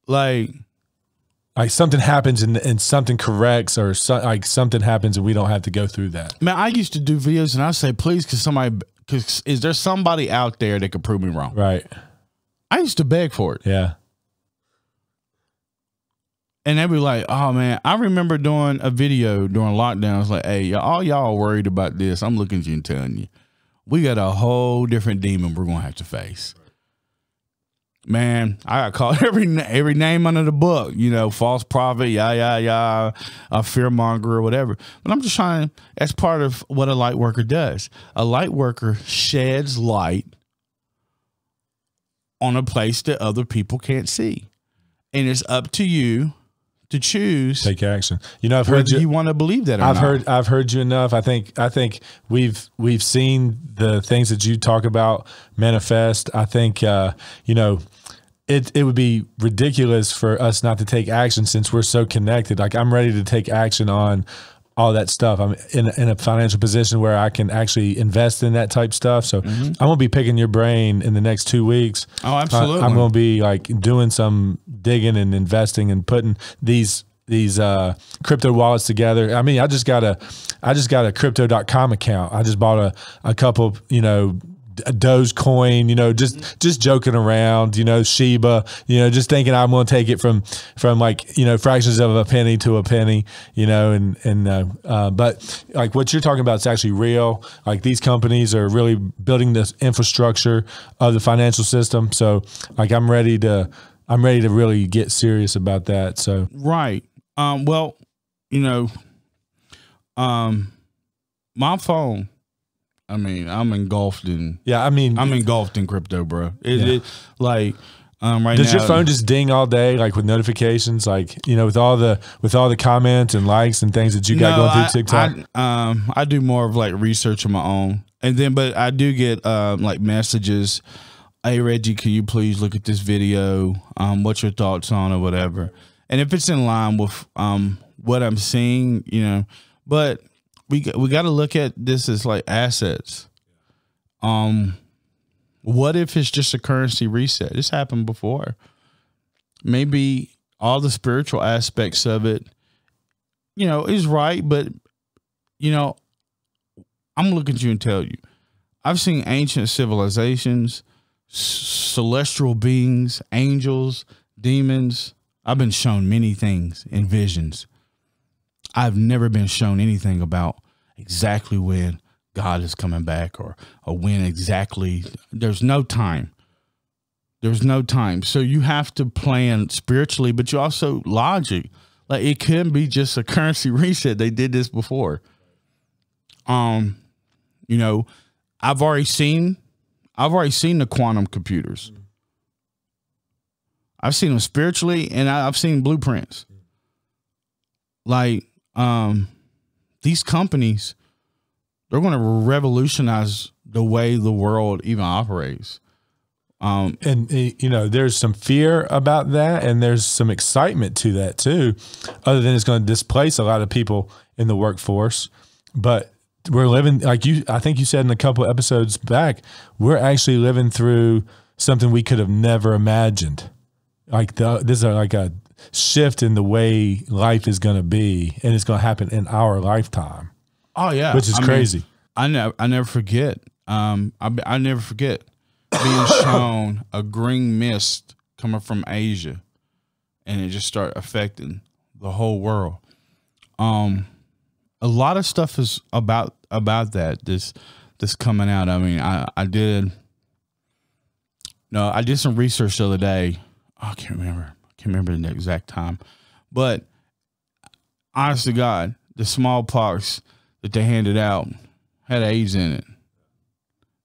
like something happens and something corrects, or something happens and we don't have to go through that. Man, I used to do videos and I say, please, because is there somebody out there that could prove me wrong? Right. I used to beg for it. Yeah. And they'd be like, "Oh man, I remember doing a video during lockdown. I was like, hey, all y'all are worried about this. I'm looking at you and telling you, we got a whole different demon we're gonna have to face." Man, I got called every name under the book, you know, false prophet, a fearmonger or whatever. But I'm just trying. That's part of what a light worker does. A light worker sheds light on a place that other people can't see, and it's up to you to choose, take action. You know, I've heard you want to believe that or not. I've heard you enough. I think we've seen the things that you talk about manifest. I think you know, it would be ridiculous for us not to take action since we're so connected. Like, I'm ready to take action on all that stuff. I'm in a financial position where I can actually invest in that type stuff. So I'm going to be picking your brain in the next 2 weeks. Oh, absolutely. I'm going to be like doing some digging and investing and putting these crypto wallets together. I mean, I just got a crypto.com account. I just bought a couple, you know, a Dogecoin, you know, just joking around, you know, Shiba, you know, just thinking I'm going to take it from like, you know, fractions of a penny to a penny, you know, but like what you're talking about is actually real. Like, these companies are really building this infrastructure of the financial system. So like, I'm ready to really get serious about that. So, right. Well, you know, my phone, I mean, I'm engulfed in. Yeah, I mean, I'm engulfed in crypto, bro. Right does now, your phone just ding all day, like with notifications, like with all the comments and likes and things that you got going through TikTok? I do more of like research on my own, and then but I do get like messages. Hey Reggie, can you please look at this video? What's your thoughts on or whatever? And if it's in line with what I'm seeing, but we got to look at this as like assets. What if it's just a currency reset? This happened before. Maybe all the spiritual aspects of it, is right, but I'm looking at you and tell you, I've seen ancient civilizations, celestial beings, angels, demons. I've been shown many things in visions. I've never been shown anything about exactly when God is coming back or when exactly. There's no time. There's no time. So you have to plan spiritually, but you also logic. Like it can be just a currency reset. They did this before. I've already seen the quantum computers. I've seen them spiritually, and I've seen blueprints. Like these companies, they're going to revolutionize the way the world even operates. There's some fear about that, and there's some excitement to that too, other than it's going to displace a lot of people in the workforce. But we're living, I think you said in a couple of episodes back, we're actually living through something we could have never imagined. This is like a shift in the way life is going to be, and it's going to happen in our lifetime. Oh yeah, which is crazy. I never forget. I never forget being shown a green mist coming from Asia, and it just started affecting the whole world. A lot of stuff is about that. This coming out. I mean, I did some research the other day. I can't remember the exact time, but honest to God, the smallpox that they handed out had AIDS in it.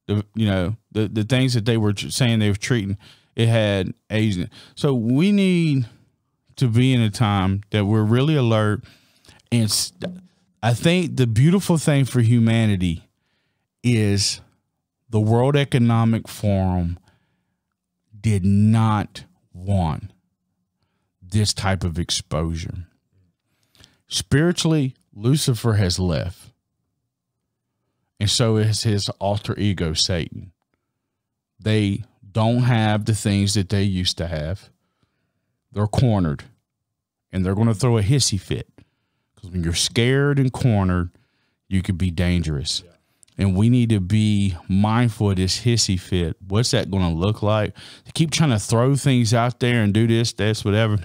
The things that they were saying they were treating, it had AIDS in it. So we need to be in a time that we're really alert. And I think the beautiful thing for humanity is the World Economic Forum did not want this type of exposure. Spiritually, Lucifer has left. And so is his alter ego, Satan. They don't have the things that they used to have. They're cornered. And they're going to throw a hissy fit. Because when you're scared and cornered, you could be dangerous. Yeah. And we need to be mindful of this hissy fit. What's that going to look like? They keep trying to throw things out there and do this, whatever.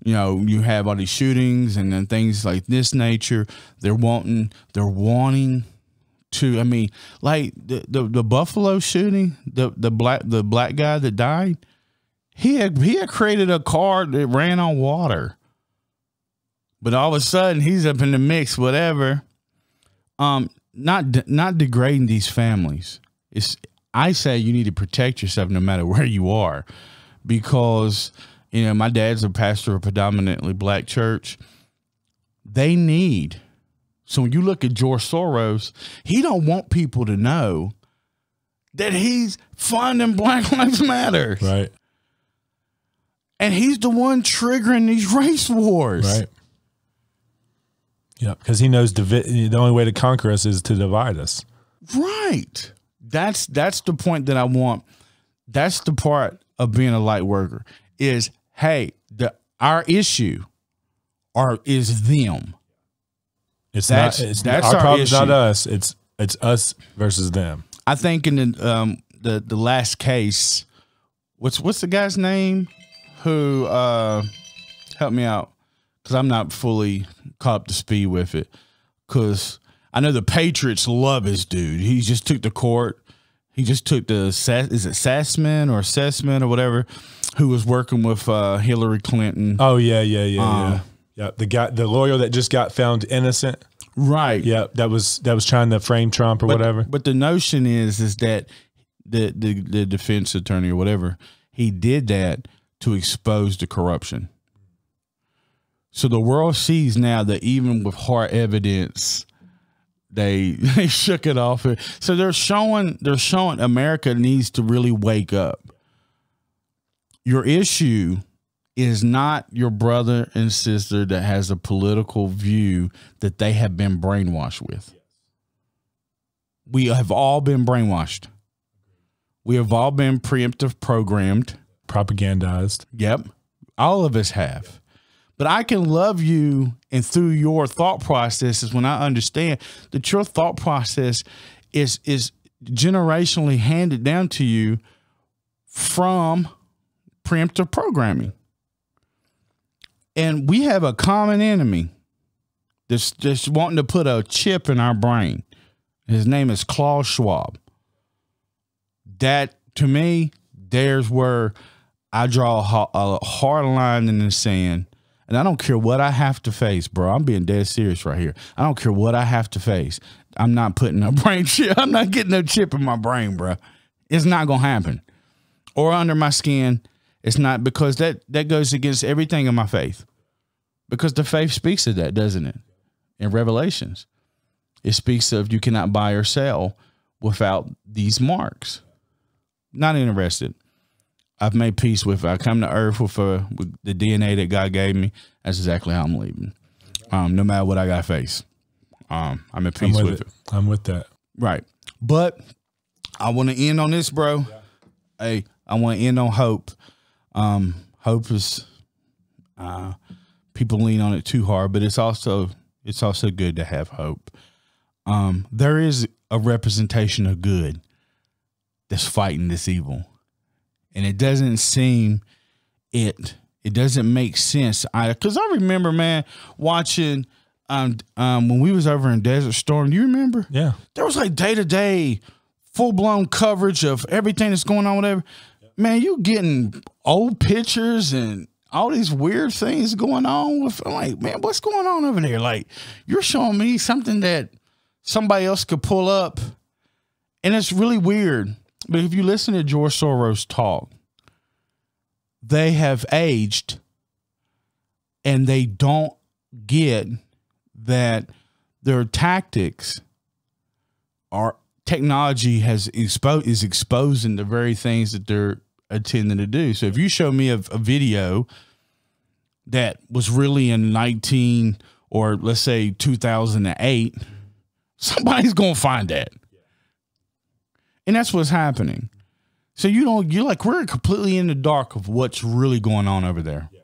You have all these shootings and then things like this nature. They're wanting to, I mean, like the Buffalo shooting, the black guy that died, he had created a car that ran on water. But all of a sudden he's up in the mix, whatever. Not degrading these families. I say you need to protect yourself no matter where you are, because my dad's a pastor of a predominantly black church. They need. So when you look at George Soros, he don't want people to know that he's funding Black Lives Matter. Right. And he's the one triggering these race wars. Right. Yeah, because he knows the only way to conquer us is to divide us. Right. That's the point that I want. That's the part of being a light worker is, hey, our issue is them. It's our problem's not us. It's us versus them. I think in the last case, what's the guy's name who helped me out, because I'm not fully caught up to speed with it, because I know the Patriots love his dude. He just took the court. He just took is it Sussman or whatever, who was working with Hillary Clinton. Oh yeah. Yeah. The lawyer that just got found innocent. Right. Yeah, that was trying to frame Trump or whatever. But the notion is that the defense attorney or whatever, he did that to expose the corruption. So the world sees now that even with hard evidence, they shook it off. So they're showing America needs to really wake up. Your issue is not your brother and sister that has a political view that they have been brainwashed with. We have all been brainwashed. We have all been preemptive programmed. Propagandized. Yep. All of us have. But I can love you, and through your thought processes, when I understand that your thought process is generationally handed down to you from preemptive programming. And we have a common enemy that's just wanting to put a chip in our brain. His name is Klaus Schwab. That, to me, there's where I draw a hard line in the sand. And I don't care what I have to face, bro. I'm being dead serious right here. I don't care what I have to face. I'm not putting a brain chip. I'm not getting no chip in my brain, bro. It's not going to happen. Or under my skin. It's not, because that goes against everything in my faith. Because the faith speaks of that, doesn't it? In Revelations, it speaks of you cannot buy or sell without these marks. Not interested. I've made peace with it. I come to earth with the DNA that God gave me. That's exactly how I'm leaving. No matter what I got to face. I'm at peace with it. I'm with that. Right. But I want to end on this, bro. Yeah. Hey, I want to end on hope. Hope is, people lean on it too hard, but it's also good to have hope. There is a representation of good that's fighting this evil. And it doesn't seem it doesn't make sense. Because I remember, man, watching when we was over in Desert Storm. Do you remember? Yeah. There was like day-to-day, full-blown coverage of everything that's going on, whatever. Man, you getting old pictures and all these weird things going on with. I'm like, man, what's going on over there? Like, you're showing me something that somebody else could pull up, and it's really weird. But if you listen to George Soros talk, they have aged, and they don't get that their tactics are technology is exposing the very things that they're intending to do. So if you show me a video that was really in 19 or let's say 2008, somebody's going to find that. And that's what's happening. So you're like, we're completely in the dark of what's really going on over there. Yeah.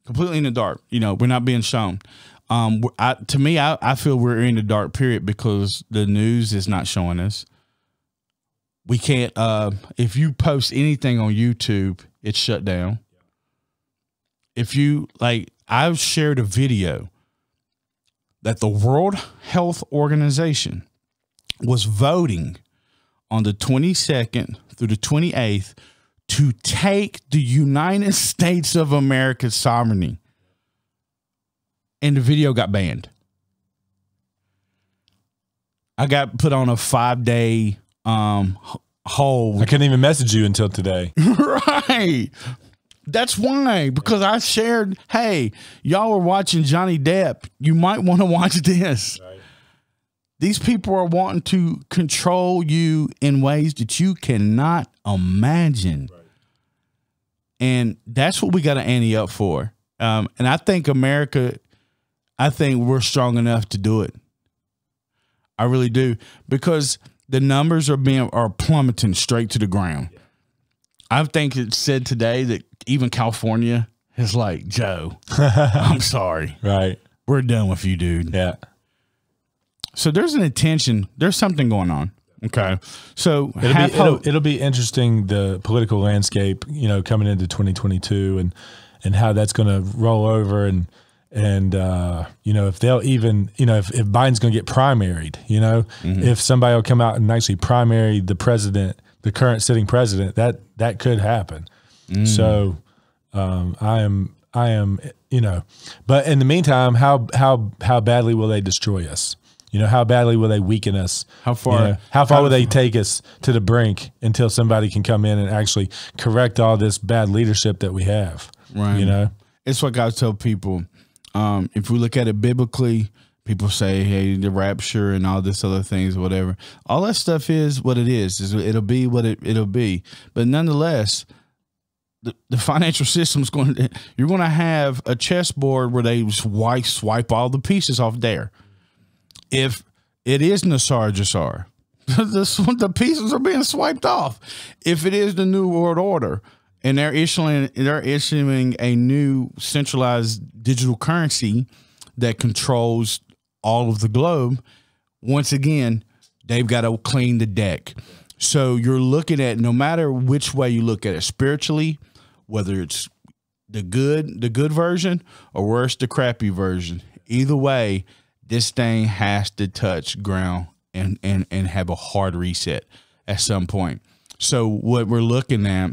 Completely in the dark. We're not being shown. To me, I feel we're in the dark period because the news is not showing us. We can't, if you post anything on YouTube, it's shut down. If you, I've shared a video that the World Health Organization was voting on the 22nd through the 28th to take the United States of America's sovereignty. And the video got banned. I got put on a 5-day hold. I couldn't even message you until today. Right. That's why, because I shared, hey, y'all are watching Johnny Depp. You might want to watch this. Right. These people are wanting to control you in ways that you cannot imagine. Right. And that's what we got to ante up for. And I think we're strong enough to do it. I really do, because the numbers are plummeting straight to the ground. Yeah. I think it's said today that even California is like, Joe, I'm sorry. Right. We're done with you, dude. Yeah. So there's an intention. There's something going on. Okay. So it'll be interesting, the political landscape, coming into 2022 and how that's going to roll over and if they'll even, if Biden's going to get primaried, if somebody will come out and actually primary the president, the current sitting president, that could happen. So I am I am, you know, but in the meantime, how badly will they destroy us? You know, how badly will they weaken us? How far? You know, how far will they take us to the brink until somebody can come in and actually correct all this bad leadership that we have? Right. You know, it's like I tell people, if we look at it biblically, people say, hey, the rapture and all this other things, whatever. All that stuff is what it is. It'll be what it'll be. But nonetheless, the financial system's you're going to have a chessboard where they swipe all the pieces off there. If it is Nassar Jassar, the pieces are being swiped off. If it is the New World Order and they're issuing a new centralized digital currency that controls all of the globe, once again, they've got to clean the deck. So you're looking at, no matter which way you look at it, spiritually, whether it's the good version or worse, the crappy version, either way, this thing has to touch ground and have a hard reset at some point. So what we're looking at,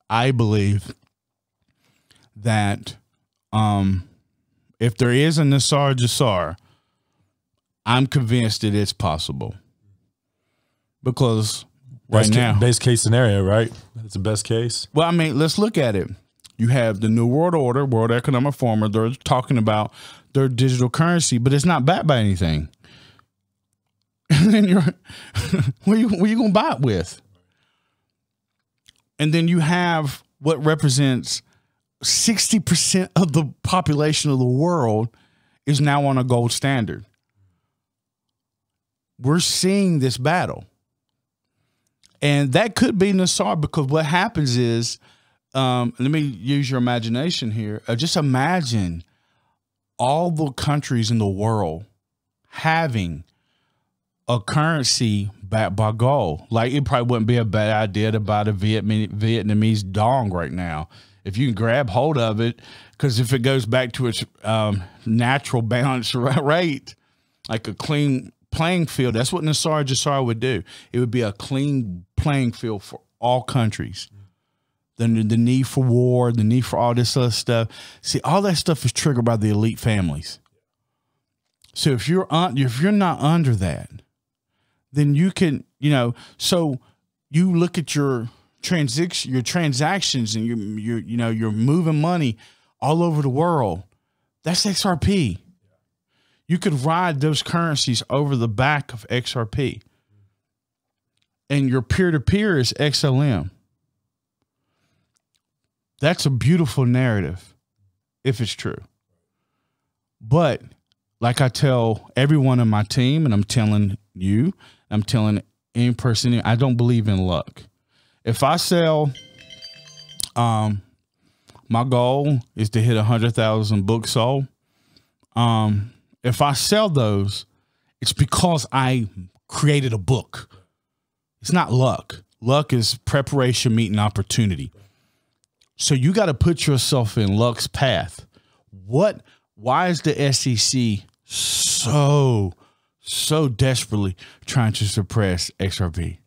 I believe that if there is a Nassar Jassar, I'm convinced that it's possible. Because right now, best case scenario, right? That's the best case. Well, I mean, let's look at it. You have the New World Order, World Economic Forum. They're talking about their digital currency, but it's not backed by anything. And then what are you going to buy it with? And then you have what represents 60% of the population of the world is now on a gold standard. We're seeing this battle. And that could be Nassar, because what happens is, let me use your imagination here. Just imagine all the countries in the world having a currency backed by gold. Like, it probably wouldn't be a bad idea to buy the Vietnamese dong right now, if you can grab hold of it, because if it goes back to its natural balance rate, like a clean playing field, that's what Nassar Jassar would do. It would be a clean playing field for all countries. The need for war, the need for all this other stuff. See, all that stuff is triggered by the elite families. So if you're not under that, then you can, so you look at your transactions and you're moving money all over the world. That's XRP. You could ride those currencies over the back of XRP. And your peer-to-peer is XLM. That's a beautiful narrative, if it's true. But like I tell everyone on my team, and I'm telling you, I'm telling any person, I don't believe in luck. If I sell, my goal is to hit 100,000 books sold. If I sell those, it's because I created a book. It's not luck. Luck is preparation meeting opportunity. So you got to put yourself in luck's path. Why is the SEC so desperately trying to suppress XRP?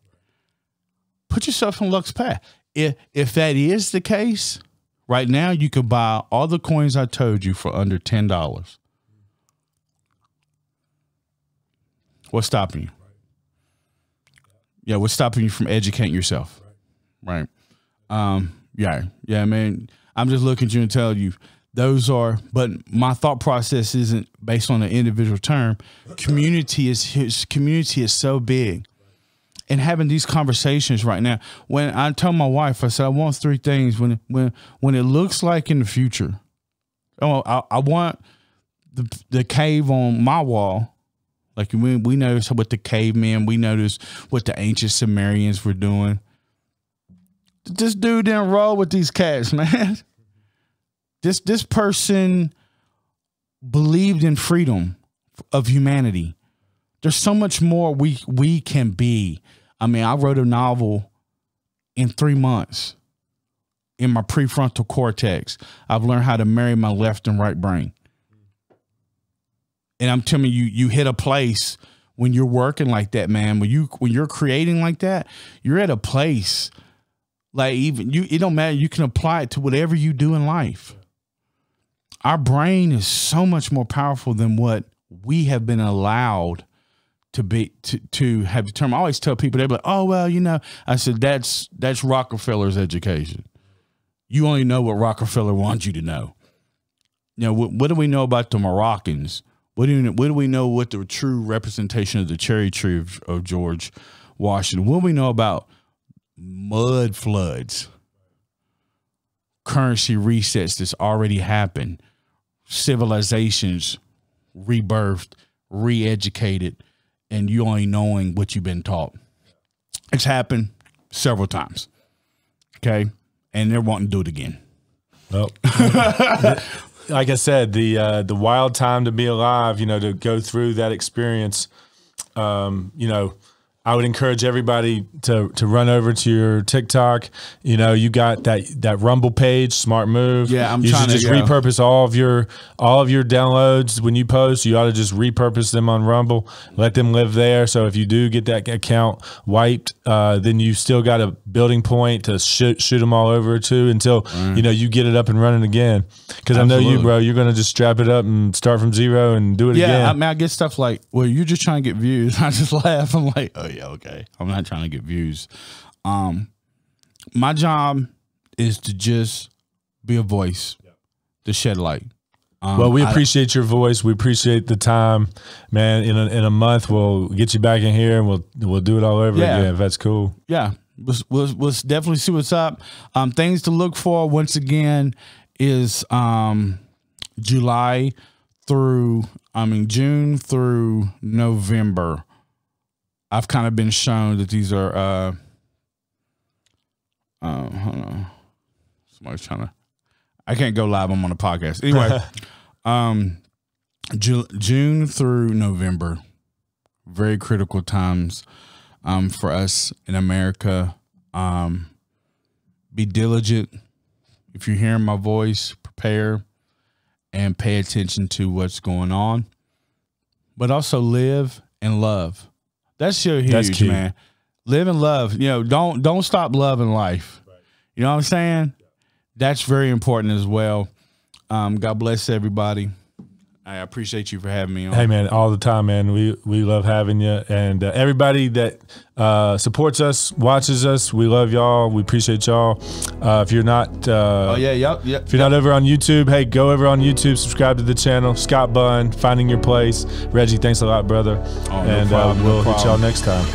Put yourself in luck's path. If that is the case, right now you can buy all the coins I told you for under $10. What's stopping you? Yeah, what's stopping you from educating yourself? Right. Yeah, man. I'm just looking at you and tell you those are, but my thought process isn't based on an individual term. Community is so big. And having these conversations right now, when I tell my wife, I said, I want three things when it looks like in the future. I want the cave on my wall. Like we noticed what the cavemen, we noticed what the ancient Sumerians were doing. This dude didn't roll with these cats, man. This person believed in freedom of humanity. There's so much more we can be. I mean, I wrote a novel in 3 months in my prefrontal cortex. I've learned how to marry my left and right brain. And I'm telling you, you hit a place when you're working like that, man. When you're creating like that, you're at a place like it don't matter. You can apply it to whatever you do in life. our brain is so much more powerful than what we have been allowed to be to have determined. I always tell people, they're like, oh, well, you know, I said, that's Rockefeller's education. You only know what Rockefeller wants you to know. You know, what do we know about the Moroccans? What do we know what the true representation of the cherry tree of George Washington? What do we know about mud floods, currency resets that's already happened, civilizations rebirthed, re-educated, and you only knowing what you've been taught? It's happened several times. Okay. And they're wanting to do it again. Well, like I said, the wild time to be alive, you know, to go through that experience. You know, I would encourage everybody to run over to your TikTok. You know, you got that Rumble page, smart move. Yeah, you should just repurpose all of your downloads when you post. You ought to just repurpose them on Rumble, let them live there. So if you do get that account wiped, then you still got a building point to shoot them all over to until you know you get it up and running again. Because I know you, bro, you're gonna just strap it up and start from zero and do it again. Yeah, I mean, I get stuff like, well, you're just trying to get views. I just laugh. I'm like, oh yeah, okay. I'm not trying to get views. My job is to just be a voice to shed light. Well, we appreciate your voice. We appreciate the time, man. In a month, we'll get you back in here and we'll do it all over again. If that's cool. Yeah, we'll definitely see what's up. Things to look for once again is June through November. I've kind of been shown that these are, hold on. Somebody's trying to, I can't go live. I'm on a podcast. Anyway, June through November, very critical times for us in America. Be diligent. If you're hearing my voice, prepare and pay attention to what's going on, but also live and love. That's so huge, man. Live and love. You know, don't stop loving life. Right. You know what I'm saying? Yeah. That's very important as well. God bless everybody. I appreciate you for having me on. Hey, man, all the time, man. We love having you. And everybody that supports us, watches us, we love y'all. We appreciate y'all. If you're not if you're not over on YouTube, hey, go over on YouTube, subscribe to the channel. Scott Bunn, Finding Your Place. Reggie, thanks a lot, brother. Oh, no problem, we'll hit y'all next time.